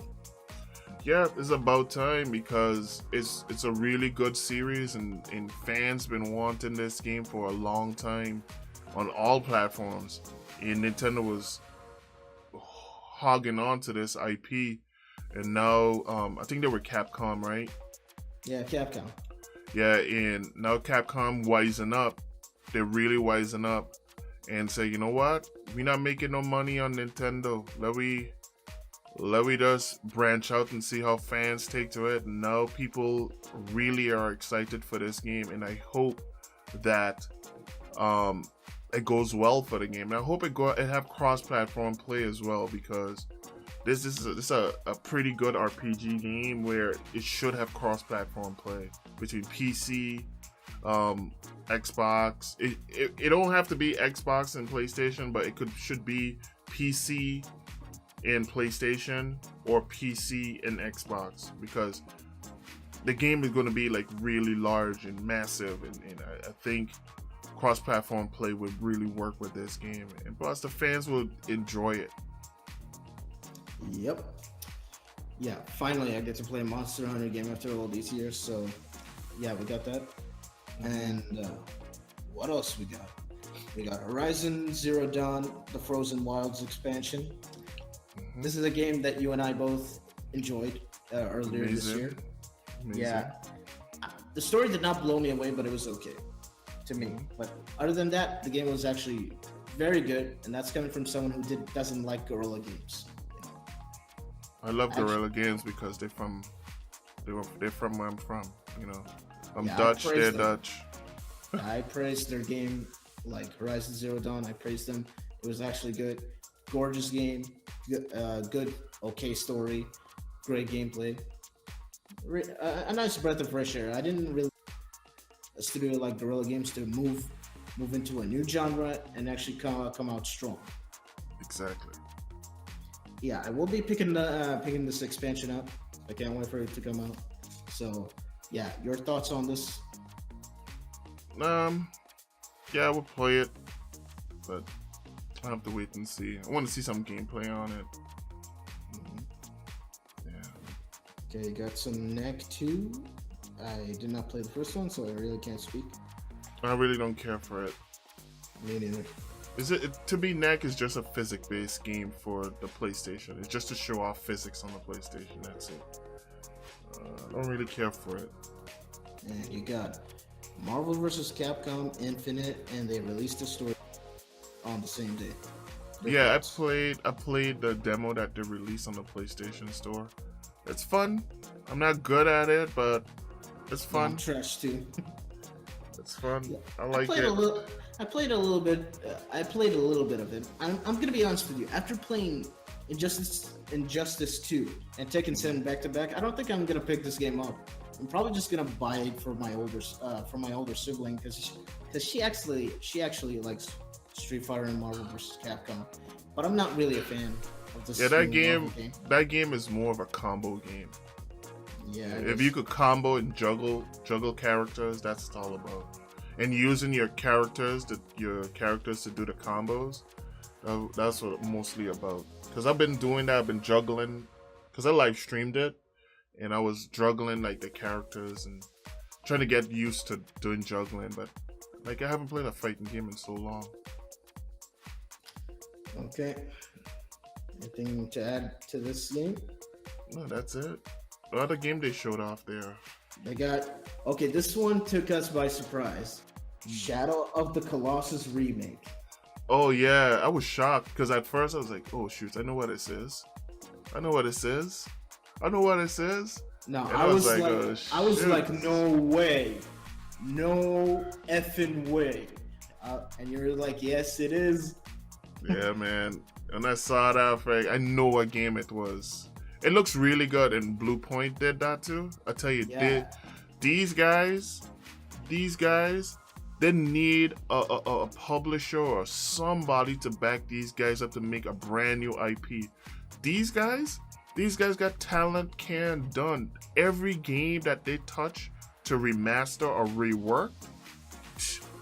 Yeah, it's about time, because it's a really good series, and fans been wanting this game for a long time on all platforms, and Nintendo was hogging on to this IP, and now I think they were Capcom, right? Yeah, Capcom. Yeah, and now Capcom wising up. They're really wising up and say, you know what? We're not making no money on Nintendo. Let me just branch out and see how fans take to it. And now people really are excited for this game, and I hope that it goes well for the game. And I hope it have cross-platform play as well, because this is a pretty good RPG game where it should have cross-platform play between PC, Xbox. It don't have to be Xbox and PlayStation, but it should be PC in PlayStation or PC and Xbox, because the game is going to be like really large and massive, and I think cross-platform play would really work with this game, and plus the fans will enjoy it. Yep. Yeah, finally I get to play a Monster Hunter game after all these years, so yeah, we got that. And what else we got? We got Horizon Zero Dawn, the Frozen Wilds expansion. Mm-hmm. This is a game that you and I both enjoyed earlier this year. Amazing. Yeah. The story did not blow me away, but it was okay to me. But other than that, the game was actually very good, and that's coming from someone who doesn't like guerrilla games. I love guerrilla games because they're from where I'm from. You know, I'm Dutch. They're Dutch. I praised their game, like Horizon Zero Dawn. I praised them. It was actually good, gorgeous game, good, okay story, great gameplay. A nice breath of fresh air. I didn't really a studio like Guerrilla Games to move into a new genre and actually come out strong. Exactly. Yeah, I will be picking this expansion up. I can't wait for it to come out. So, yeah, your thoughts on this? Yeah, I will play it, but I have to wait and see. I want to see some gameplay on it. Yeah. Okay, got some Neck 2. I did not play the first one, so I really can't speak. I really don't care for it. Me neither. To me, Neck is just a physics-based game for the PlayStation. It's just to show off physics on the PlayStation. That's it. I don't really care for it. And you got Marvel vs. Capcom Infinite, and they released the story on the same day. Yeah, I played the demo that they released on the PlayStation Store. It's fun. I'm not good at it, but it's fun. I'm trash too. It's fun. Yeah. I like it. I played a little bit. I played a little bit of it. I'm gonna be honest with you. After playing Injustice 2 and Tekken 7 back to back, I don't think I'm gonna pick this game up. I'm probably just gonna buy it for my older sibling because she actually likes Street Fighter and Marvel vs. Capcom, but I'm not really a fan of this. Yeah, that game is more of a combo game. Yeah. If you could combo and juggle characters, that's what it's all about. And using your characters to do the combos, that's what it's mostly about. Because I've been doing that. I've been juggling, because I live streamed it, and I was juggling like the characters and trying to get used to doing juggling. But like, I haven't played a fighting game in so long. Okay. Anything to add to this game? No, that's it. The other game they showed off there. They got this one took us by surprise. Shadow of the Colossus remake. Oh yeah, I was shocked because at first I was like, "Oh shoot, I know what this is. I know what this is. I know what this is." No, and I was like, no way, no effing way. And you're like, "Yes, it is." Yeah, man. And I saw that, I know what game it was. It looks really good, and Blue Point did that too. I tell you, these guys, they need a publisher or somebody to back these guys up to make a brand new IP. These guys got talent done. Every game that they touch to remaster or rework,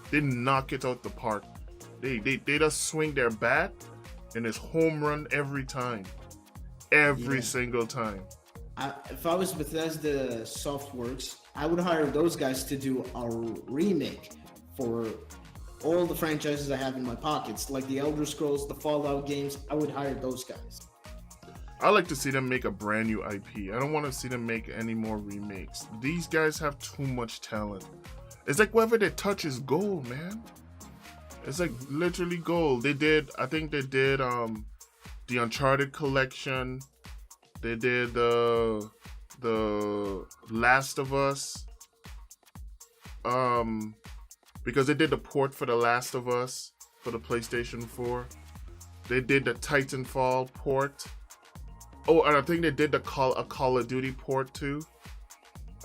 they knock it out the park. They just swing their bat and it's home run every time. Every single time. If I was Bethesda Softworks, I would hire those guys to do a remake for all the franchises I have in my pockets, like the Elder Scrolls, the Fallout games. I would hire those guys. I like to see them make a brand new IP. I don't want to see them make any more remakes. These guys have too much talent. It's like whatever they touch is gold, man. It's like literally gold. I think they did the Uncharted collection. They did the Last of Us. Because they did the port for the Last of Us for the PlayStation 4. They did the Titanfall port. Oh, and I think they did a Call of Duty port too.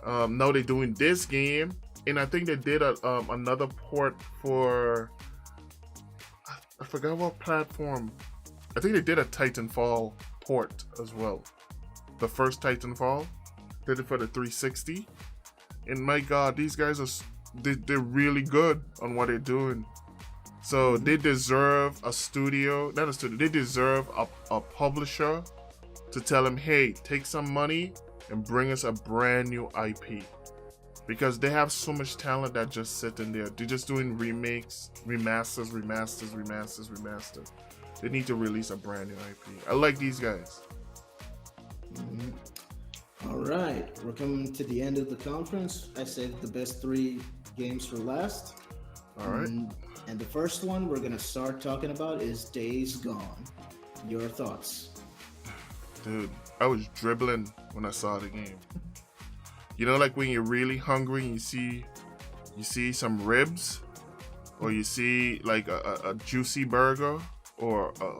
Now they're doing this game, and I think they did another port for. I forgot what platform. I think they did a Titanfall port as well. The first Titanfall did it for the 360, and my God, these guys they're really good on what they're doing. So they deserve a studio, not a studio. They deserve a publisher to tell them, hey, take some money and bring us a brand new IP. Because they have so much talent that just sitting there. They're just doing remakes, remasters. They need to release a brand new IP. I like these guys. All right, we're coming to the end of the conference. I saved the best 3 games for last. All right. And the first one we're gonna start talking about is Days Gone. Your thoughts? Dude, I was dribbling when I saw the game. You know, like when you're really hungry and you see some ribs, or you see like a juicy burger, or a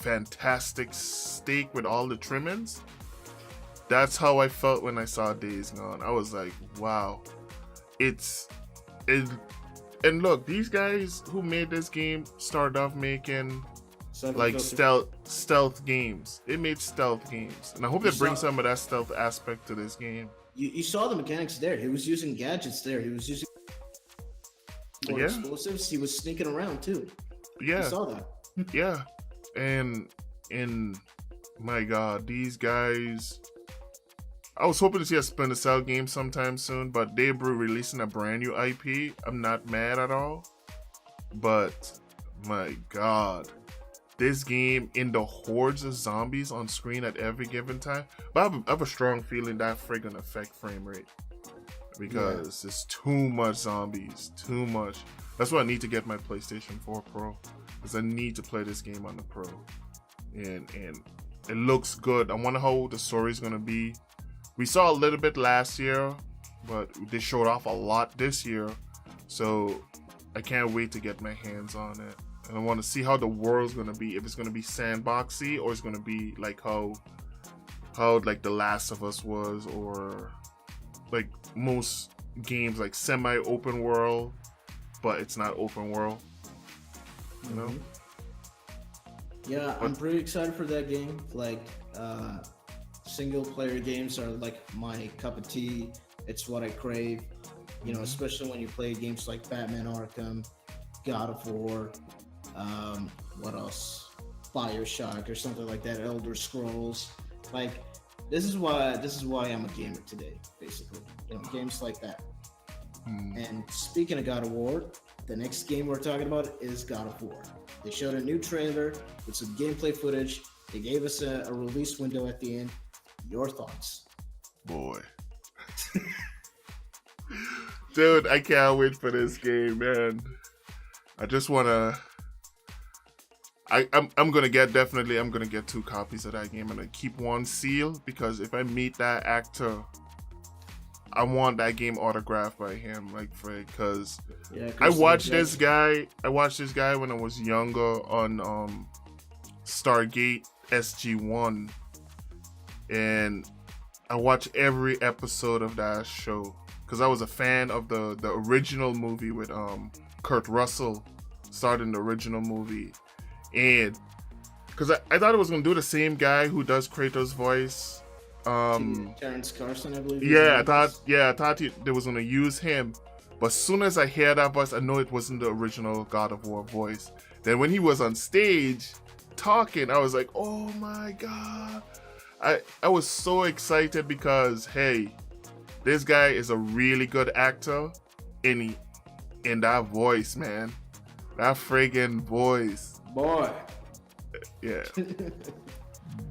fantastic steak with all the trimmings. That's how I felt when I saw Days Gone. I was like, wow. And look, these guys who made this game started off making like stealth games. They made stealth games, and I hope they bring some of that stealth aspect to this game. You saw the mechanics there. He was using gadgets there. He was using more explosives. He was sneaking around too. Yeah, I saw that. Yeah, and my God, these guys. I was hoping to see a Splinter Cell game sometime soon, but they're releasing a brand new IP. I'm not mad at all, but my God, this game in the hordes of zombies on screen at every given time. But I have a strong feeling that friggin' affect frame rate because it's too much zombies, too much. That's why I need to get my PlayStation 4 Pro, because I need to play this game on the Pro, and it looks good. I wonder how the story's gonna be. We saw a little bit last year, but they showed off a lot this year, so I can't wait to get my hands on it. And I want to see how the world's gonna be. If it's gonna be sandboxy, or it's gonna be like how like The Last of Us was, or like most games like semi-open world, but it's not open world. You know? Yeah, I'm pretty excited for that game. Like, single player games are like my cup of tea. It's what I crave. You know, especially when you play games like Batman Arkham, God of War, what else? BioShock or something like that, Elder Scrolls. Like, this is why I'm a gamer today, basically. You know, games like that. And speaking of God of War, the next game we're talking about is God of War. They showed a new trailer with some gameplay footage. They gave us a release window at the end. Your thoughts? Boy. Dude, I can't wait for this game, man. I just wanna I'm gonna get 2 copies of that game. I'm gonna keep one sealed, because if I meet that actor, I want that game autographed by him, like, because I watched this guy when I was younger on Stargate SG-1, and I watched every episode of that show because I was a fan of the original movie with Kurt Russell, starred in the original movie, and because I thought it was gonna do the same guy who does Kratos' voice. Terrence Carson, I believe. I thought they was gonna use him, but as soon as I hear that voice, I know it wasn't the original God of War voice. Then when he was on stage talking, I was like, oh my God. I was so excited because, hey, this guy is a really good actor in that voice, man. That friggin' voice. Boy. Yeah.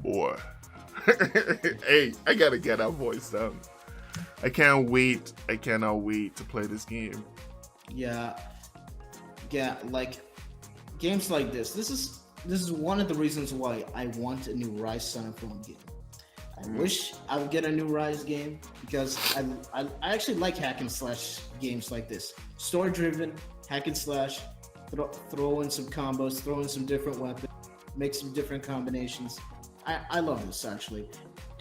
Boy. Hey, I gotta get that voice down. I cannot wait to play this game. Yeah, like games like this. This is one of the reasons why I want a new Rise Son of Rome game. I wish I would get a new Rise game, because I actually like hack and slash games like this. Story driven, hack and slash, throw in some combos, throw in some different weapons, make some different combinations. I love this, actually.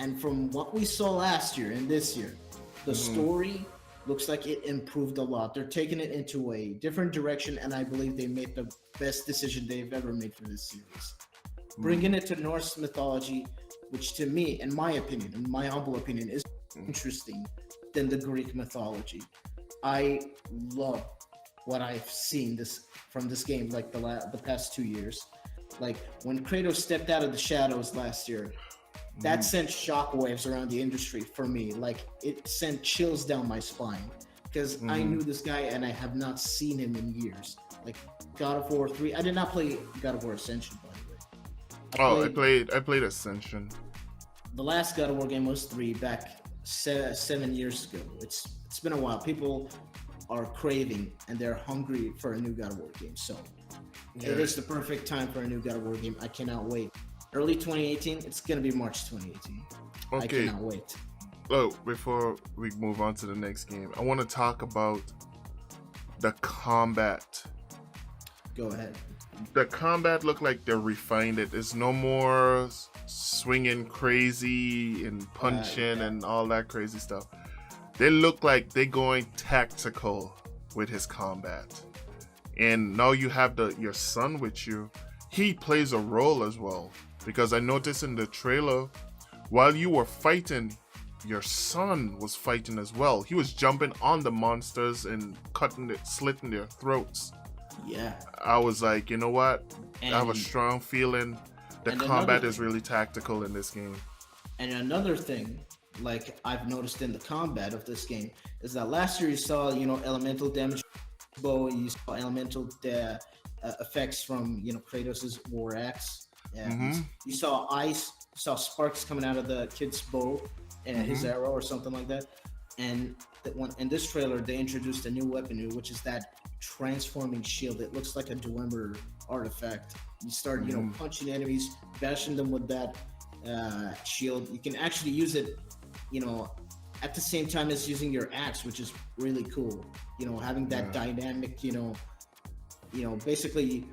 And from what we saw last year and this year, the story looks like it improved a lot. They're taking it into a different direction, and I believe they made the best decision they've ever made for this series. Bringing it to Norse mythology, which to me, in my opinion, in my humble opinion, is interesting than the Greek mythology. I love what I've seen from this game, like the past 2 years. Like when Kratos stepped out of the shadows last year, that sent shockwaves around the industry for me. Like it sent chills down my spine because I knew this guy and I have not seen him in years. Like God of War 3, I did not play God of War Ascension, by the way. I played Ascension. The last God of War game was 3 back 7 years ago. It's been a while. People are craving and they're hungry for a new God of War game. So it is the perfect time for a new God of War game. I cannot wait. Early 2018, it's going to be March 2018. Okay. I cannot wait. Oh, before we move on to the next game, I want to talk about the combat. Go ahead. The combat look like they refined it. It's no more swinging crazy and punching and all that crazy stuff. They look like they're going tactical with his combat. And now you have your son with you. He plays a role as well. Because I noticed in the trailer, while you were fighting, your son was fighting as well. He was jumping on the monsters and slitting their throats. Yeah. I was like, you know what? I have a strong feeling the combat is really tactical in this game. And another thing, like I've noticed in the combat of this game, is that last year you saw, elemental damage bow, you saw elemental effects from, Kratos' war axe. You saw ice, you saw sparks coming out of the kid's bow and his arrow or something like that. And in this trailer, they introduced a new weapon, which is that transforming shield. It looks like a Dwemer artifact. You start, punching enemies, bashing them with that shield. You can actually use it, at the same time as using your axe, which is really cool. Having that dynamic, basically.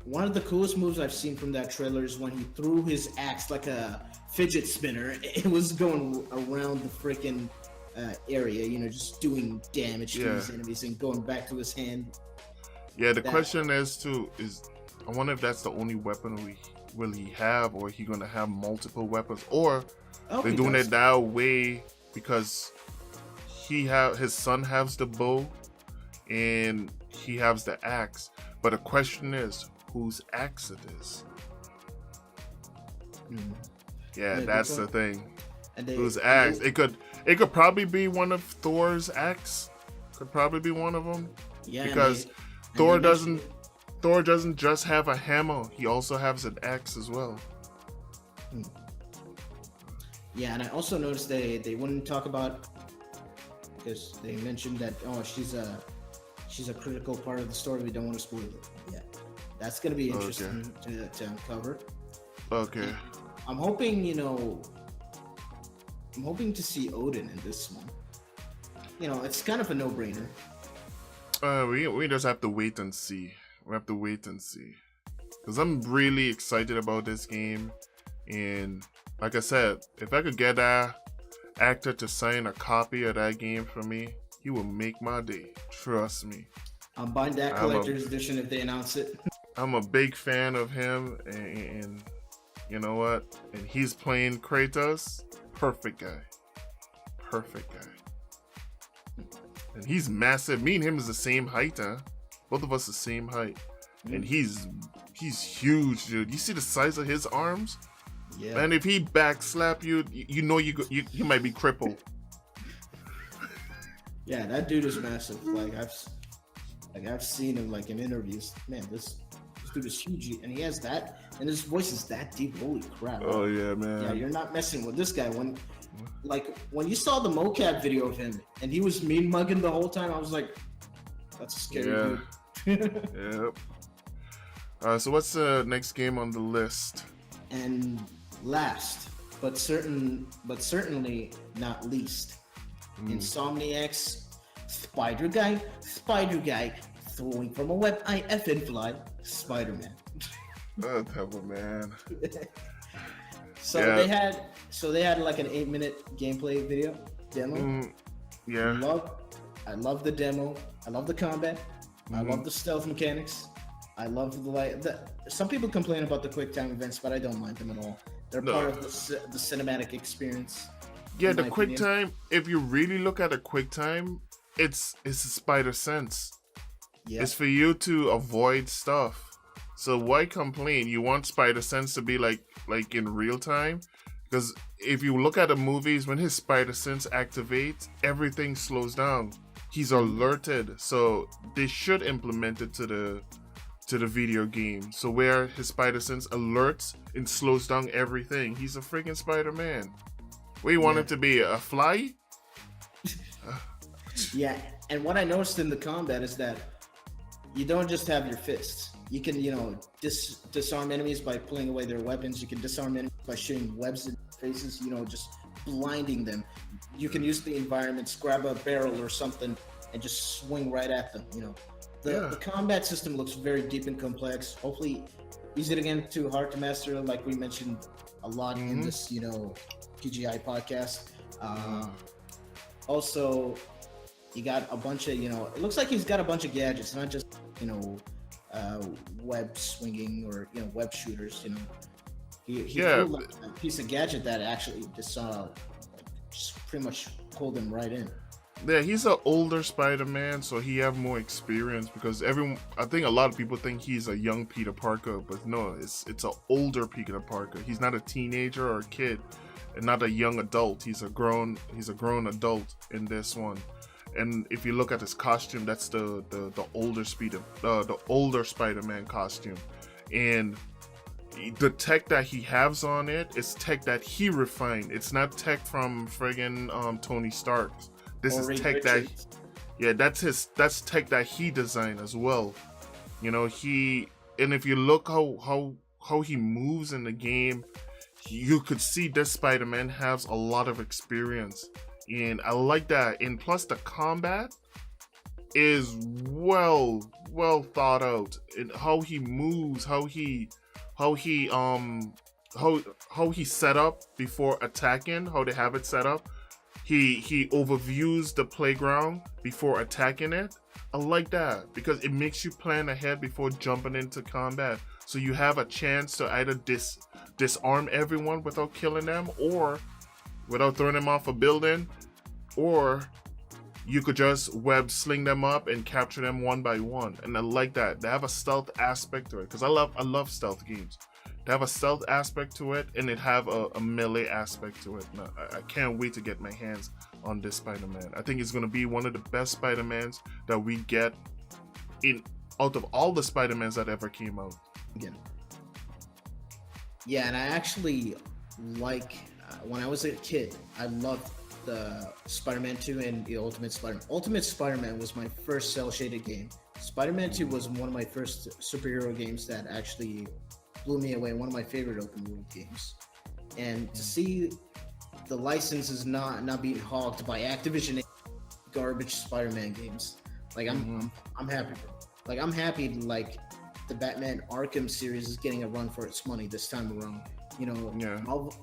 One of the coolest moves I've seen from that trailer is when he threw his axe like a fidget spinner. It was going around the freaking area, just doing damage to his enemies and going back to his hand. Yeah, the question is, I wonder if that's the only weapon will he have, or he going to have multiple weapons, or they're doing it that way because his son has the bow and he has the axe. But the question is, whose axe it is? Yeah, that's the thing. Whose axe? It could probably be one of Thor's axe. Could probably be one of them. Yeah, because Thor doesn't just have a hammer. He also has an axe as well. Yeah, and I also noticed they wouldn't talk about, because they mentioned that she's a critical part of the story. We don't want to spoil it. Yeah, that's going to be interesting to uncover. Okay. And I'm hoping, to see Odin in this one. It's kind of a no-brainer. We just have to wait and see. We have to wait and see. Because I'm really excited about this game. And like I said, if I could get an actor to sign a copy of that game for me, he will make my day. Trust me. I'm buying that collector's edition if they announce it. I'm a big fan of him, and you know what? And he's playing Kratos. Perfect guy. And he's massive. Me and him is the same height, huh? Both of us the same height. And he's huge, dude. You see the size of his arms? Yeah. And if he backslap you, you might be crippled. Yeah, that dude is massive. Like I've seen him like in interviews. Man, this dude is huge, and he has that, and his voice is that deep. Holy crap! Oh yeah, man. Yeah, you're not messing with this guy. When you saw the mocap video of him, and he was mean mugging the whole time, I was like, that's a scary dude. Yep. So what's the next game on the list? And last, but certainly not least, Insomniac's Spider Guy throwing from a web I effing fly, Spider-Man. Oh, devil man. So they had like an 8-minute gameplay video demo. I love the demo. I love the combat. I love the stealth mechanics. I love some people complain about the quick time events, but I don't mind them at all. They're No. part of the cinematic experience. Yeah, in the my quick opinion. time. If you really look at the quick time, it's a spider sense. Yeah. It's for you to avoid stuff. So why complain? You want spider sense to be like in real time? Because if you look at the movies, when his spider sense activates, everything slows down. He's alerted. So they should implement it to the video game. So where his spider sense alerts and slows down everything. He's a freaking Spider-Man. We want Yeah. him to be a fly? Yeah, and what I noticed in the combat is that you don't just have your fists. You can, disarm enemies by pulling away their weapons. You can disarm enemies by shooting webs in their faces, just blinding them. You can use the environments, grab a barrel or something, and just swing right at them, The combat system looks very deep and complex. Hopefully, easy to get into, hard to master, like we mentioned a lot in this, PGI podcast. Also, you got a bunch of, it looks like he's got a bunch of gadgets, not just, web swinging or, web shooters, He pulled a piece of gadget that actually just pretty much pulled him right in. Yeah, he's an older Spider-Man, so he have more experience because I think a lot of people think he's a young Peter Parker, but no, it's an older Peter Parker. He's not a teenager or a kid, and not a young adult. He's a grown adult in this one. And if you look at his costume, that's the older Spider-Man costume, and the tech that he has on it is tech that he refined. It's not tech from friggin' Tony Stark. This is tech that's tech that he designed as well. And if you look how he moves in the game, you could see this Spider-Man has a lot of experience. And I like that. And plus the combat is well thought out. And how he moves, how he set up before attacking, how they have it set up. He overviews the playground before attacking it. I like that because it makes you plan ahead before jumping into combat. So you have a chance to either disarm everyone without killing them, or without throwing them off a building, or you could just web sling them up and capture them one by one. And I like that. They have a stealth aspect to it because I love stealth games. They have a stealth aspect to it, and it have a melee aspect to it. And I can't wait to get my hands on this Spider-Man. I think it's going to be one of the best Spider-Mans that we get out of all the Spider-Mans that ever came out. Again. Yeah, and I actually when I was a kid, I loved the Spider-Man 2 and the Ultimate Spider-Man. Ultimate Spider-Man was my first cel-shaded game. Spider-Man 2 was one of my first superhero games that actually blew me away. One of my favorite open world games. And to see the licenses not being hogged by Activision garbage Spider-Man games, I'm happy, bro. I'm happy the Batman Arkham series is getting a run for its money this time around.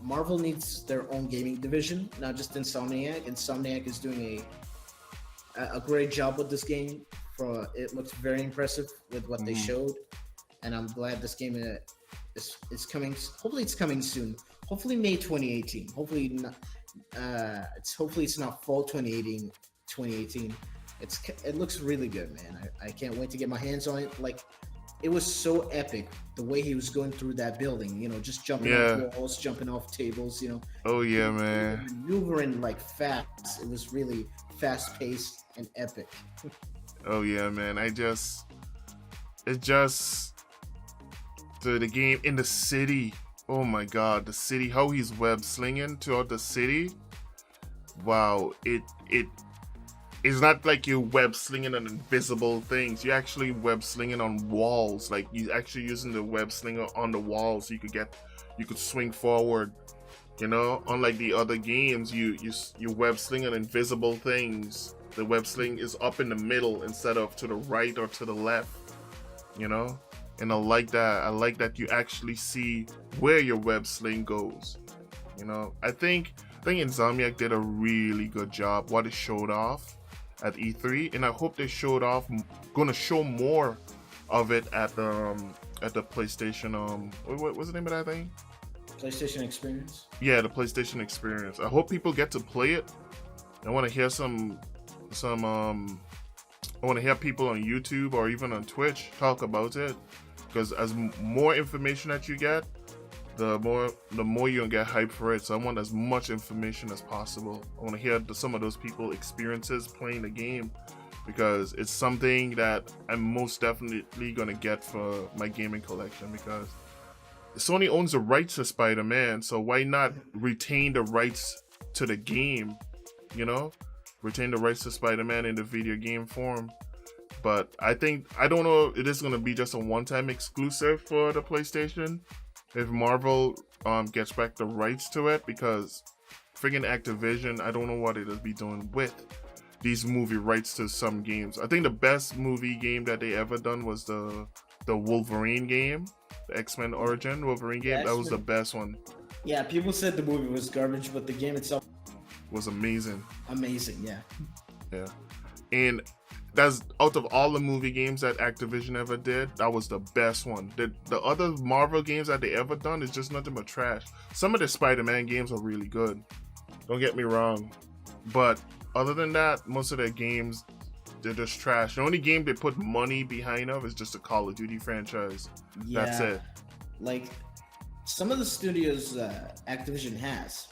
Marvel needs their own gaming division, not just Insomniac. Insomniac is doing a great job with this game. It looks very impressive with what they showed, and I'm glad this game is coming. Hopefully, it's coming soon. Hopefully, May 2018. Hopefully not. Hopefully it's not fall 2018. It looks really good, man. I can't wait to get my hands on it. It was so epic the way he was going through that building, just jumping off walls, jumping off tables, Oh yeah, man. Maneuvering fast. It was really fast paced and epic. Oh yeah, man. The game in the city. Oh my god, the city, how he's web slinging throughout the city. Wow, it's not like you web slinging on invisible things. You actually web slinging on walls. You actually using the web slinger on the walls. You could swing forward. Unlike the other games, you web sling on invisible things. The web sling is up in the middle instead of to the right or to the left. And I like that. I like that you actually see where your web sling goes. I think Insomniac did a really good job what it showed off at E3, and I hope they gonna show more of it at the PlayStation. What's the name of that thing? PlayStation experience. Yeah, the PlayStation experience. I hope people get to play it. I want to hear I want to hear people on YouTube or even on Twitch talk about it, because as more information that you get, the more you're gonna get hyped for it. So I want as much information as possible. I want to hear some of those people experiences playing the game, because it's something that I'm most definitely gonna get for my gaming collection, because Sony owns the rights to Spider-Man, so why not retain the rights to the game, you know? Retain the rights to Spider-Man in the video game form. But I don't know if it is going to be just a one-time exclusive for the PlayStation if Marvel gets back the rights to it, because friggin' Activision, I don't know what it'll be doing with these movie rights to some games. I think the best movie game that they ever done was the Wolverine game, the X-Men Origin Wolverine game. That was the best one. Yeah, people said the movie was garbage, but the game itself was amazing. Amazing, yeah. Yeah. And that's, out of all the movie games that Activision ever did, that was the best one. The other Marvel games that they ever done is just nothing but trash. Some of the Spider-Man games are really good. Don't get me wrong. But other than that, most of their games, they're just trash. The only game they put money behind of is just the Call of Duty franchise. Yeah, that's it. Like, some of the studios Activision has,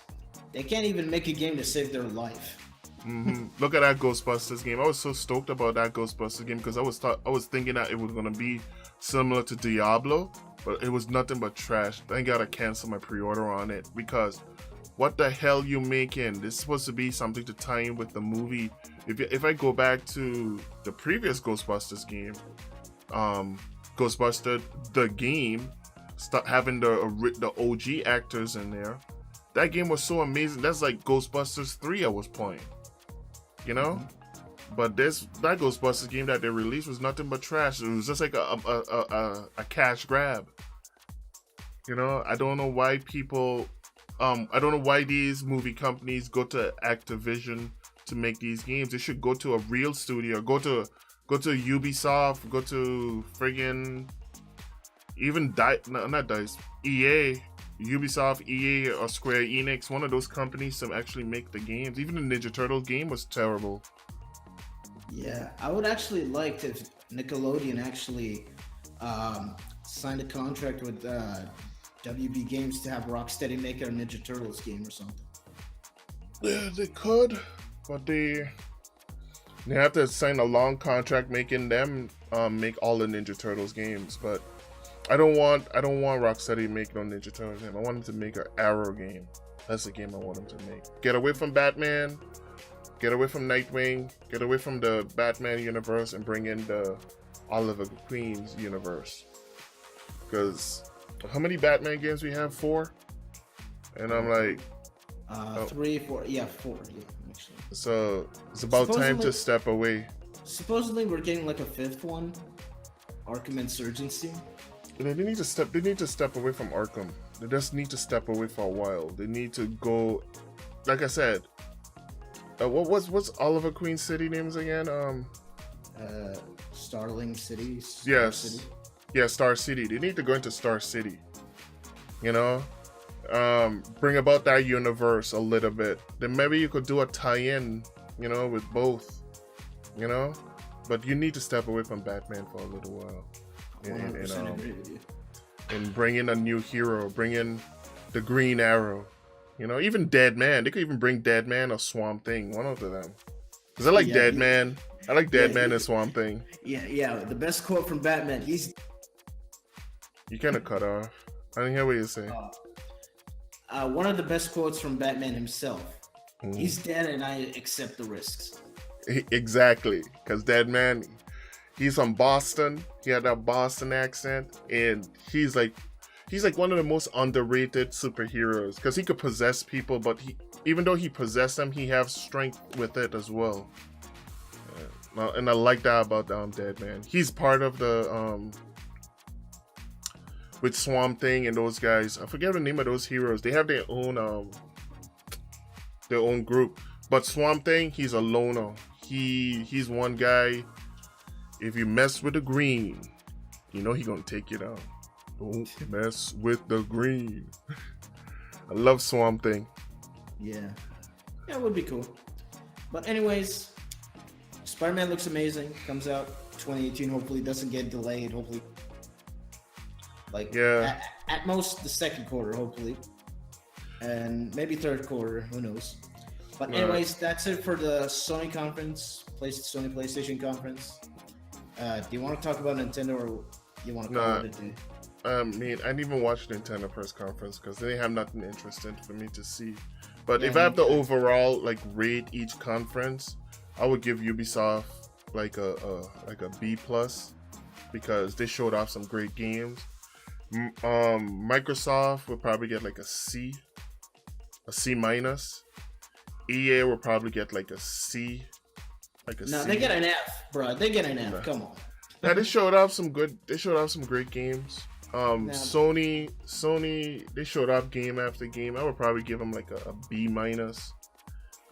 they can't even make a game to save their life. Mm-hmm. Look at that Ghostbusters game. I was so stoked about that Ghostbusters game because I was thinking that it was gonna be similar to Diablo, but it was nothing but trash. I gotta cancel my pre-order on it, because what the hell you making? This is supposed to be something to tie in with the movie. If I go back to the previous Ghostbusters game, Ghostbuster the game, start having the OG actors in there. That game was so amazing. That's like Ghostbusters 3 I was playing, you know? But that Ghostbusters game that they released was nothing but trash. It was just like a cash grab. You know, I don't know why people, I don't know why these movie companies go to Activision to make these games. They should go to a real studio. Go to Ubisoft. Go to friggin' even not DICE, EA. Ubisoft, EA, or Square Enix, one of those companies to actually make the games. Even the Ninja Turtles game was terrible. Yeah, I would actually like if Nickelodeon actually signed a contract with WB Games to have Rocksteady make a Ninja Turtles game or something. Yeah, they could, but they have to sign a long contract making them make all the Ninja Turtles games. But I don't want Rocksteady to make no Ninja Turtles game. I want them to make an Arrow game. That's the game I want them to make. Get away from Batman, get away from Nightwing, get away from the Batman universe, and bring in the Oliver Queen's universe. Because how many Batman games we have? 4? And I'm like, 3, 4, yeah, 4. Yeah, actually. So it's about time to step away. Supposedly we're getting like a 5th one, Arkham Insurgency. They need to step away from Arkham. They just need to step away for a while. They need to go, like I said. What's Oliver Queen's city names again? Starling City. City. Yeah, Star City. They need to go into Star City. You know, bring about that universe a little bit. Then maybe you could do a tie-in, you know, with both. You know, but you need to step away from Batman for a little while. And agree with you. And bring in a new hero, bring in the Green Arrow, you know, even Dead Man. They could even bring Dead Man or Swamp Thing, one of them. Because I like Dead Man. I like Dead Man and Swamp Thing. Yeah. The best quote from Batman. You kind of cut off. I didn't hear what you say. One of the best quotes from Batman himself. He's dead, and I accept the risks. Exactly, because Dead Man, he's from Boston. He had that Boston accent, and he's like one of the most underrated superheroes because he could possess people, but even though he possessed them, he has strength with it as well. And I like that about Dead Man. He's part of the with Swamp Thing and those guys. I forget the name of those heroes. They have their own group. But Swamp Thing, he's a loner. He's one guy. If you mess with the green, you know he gonna take you down. Don't mess with the green. I love Swamp Thing. Yeah, it would be cool. But anyways, Spider-Man looks amazing. Comes out 2018. Hopefully, it doesn't get delayed. Hopefully, at most the second quarter. Hopefully, and maybe third quarter. Who knows? But anyways, that's it for the Sony conference, Sony PlayStation conference. Do you want to talk about Nintendo, or you want to call it a day? I didn't even watch the Nintendo press conference because they have nothing interesting for me to see. But if I have to overall rate each conference, I would give Ubisoft like a B plus because they showed off some great games. Microsoft would probably get like a C minus. EA will probably get like a C. No, they get an F, bro. They get an F. Come on. Yeah, they showed off some great games. Sony, they showed off game after game. I would probably give them like a B minus.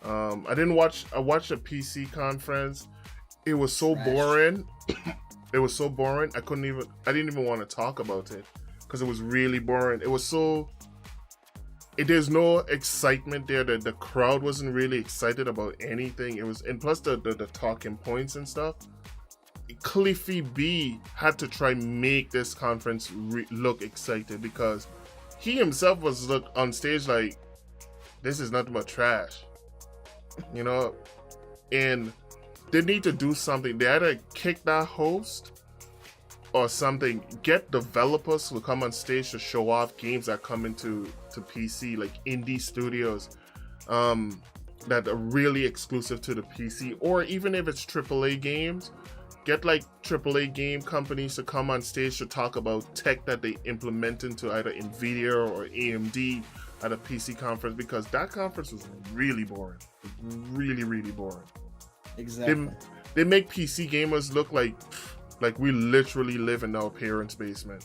I watched a PC conference. It was so boring. It was so boring. I didn't even want to talk about it because it was really boring. There's no excitement there. The crowd wasn't really excited about anything. And plus the talking points and stuff. Cliffy B had to try make this conference look excited because he himself was on stage like, this is nothing but trash, and they need to do something. They either kick that host or something, get developers to come on stage to show off games that come into PC, like indie studios that are really exclusive to the PC, or even if it's AAA games, get like AAA game companies to come on stage to talk about tech that they implement into either Nvidia or AMD at a PC conference, because that conference was really boring. Really, really boring. Exactly. They make PC gamers look like we literally live in our parents' basement.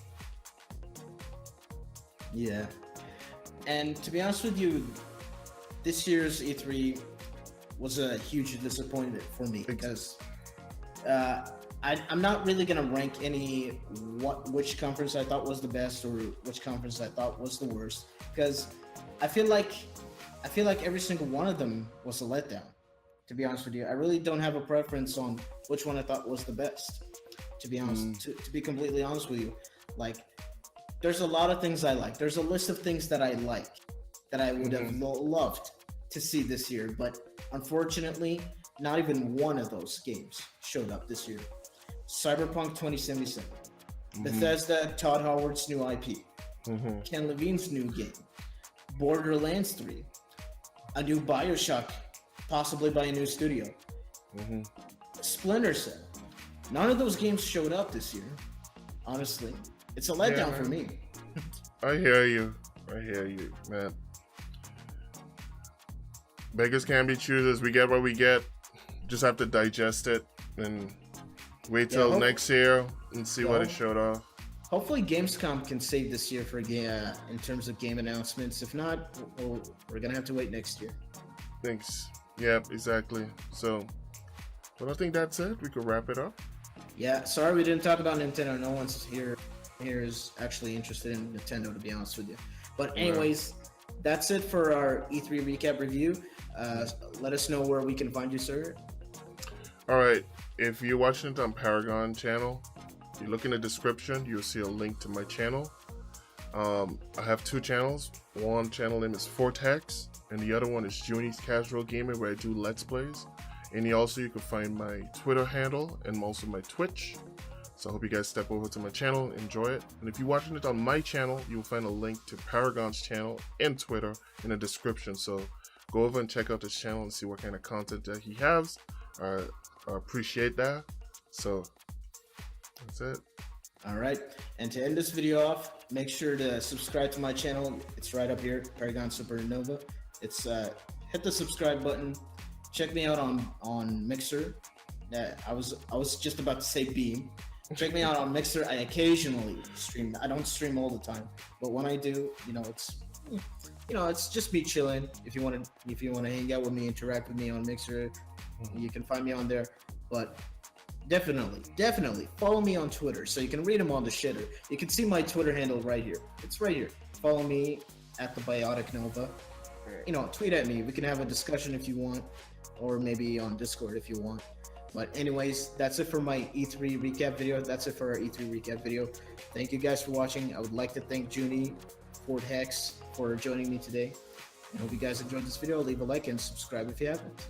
Yeah. And to be honest with you, this year's E3 was a huge disappointment for me because I'm not really gonna rank which conference I thought was the best or which conference I thought was the worst, because I feel like every single one of them was a letdown. To be honest with you, I really don't have a preference on which one I thought was the best. To be honest, to be completely honest with you, like there's a lot of things I like. There's a list of things that I like that I would have loved to see this year, but unfortunately, not even one of those games showed up this year. Cyberpunk 2077, Bethesda, Todd Howard's new IP, Ken Levine's new game, Borderlands 3, a new BioShock, possibly by a new studio, Splinter Cell. None of those games showed up this year. Honestly, it's a letdown for me. I hear you, man. Beggars can't be choosers. We get what we get. Just have to digest it and wait till next year and see what it showed off. Hopefully Gamescom can save this year for in terms of game announcements. If not, we're gonna have to wait next year. Thanks. Yep, exactly. So, but I think that's it. We could wrap it up. Yeah, sorry we didn't talk about Nintendo. No one's here is actually interested in Nintendo, to be honest with you. But anyways, that's it for our E3 recap review. Let us know where we can find you, sir. All right. If you're watching it on Paragon channel, you look in the description, you'll see a link to my channel. I have two channels. One channel name is Vortex, and the other one is Juni's Casual Gaming, where I do Let's Plays. And you can find my Twitter handle and also my Twitch. So I hope you guys step over to my channel, enjoy it. And if you're watching it on my channel, you'll find a link to Paragon's channel and Twitter in the description. So go over and check out this channel and see what kind of content that he has. I appreciate that. So that's it. All right. And to end this video off, make sure to subscribe to my channel. It's right up here, Paragon Supernova. It's hit the subscribe button. Check me out on Mixer. I was just about to say Beam. Check me out on Mixer. I occasionally stream. I don't stream all the time, but when I do, it's just me chilling. If you want to hang out with me, interact with me on Mixer, you can find me on there. But definitely follow me on Twitter so you can read them on the shitter. You can see my Twitter handle right here. It's right here. Follow me at the Biotic Nova. You know, tweet at me. We can have a discussion if you want, or maybe on Discord if you want. But anyways, that's it for my E3 recap video. That's it for our E3 recap video. Thank you guys for watching. I would like to thank Junie, Ford Hex, for joining me today. I hope you guys enjoyed this video. Leave a like and subscribe if you haven't.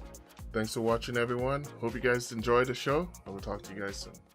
Thanks for watching, everyone. Hope you guys enjoyed the show. I will talk to you guys soon.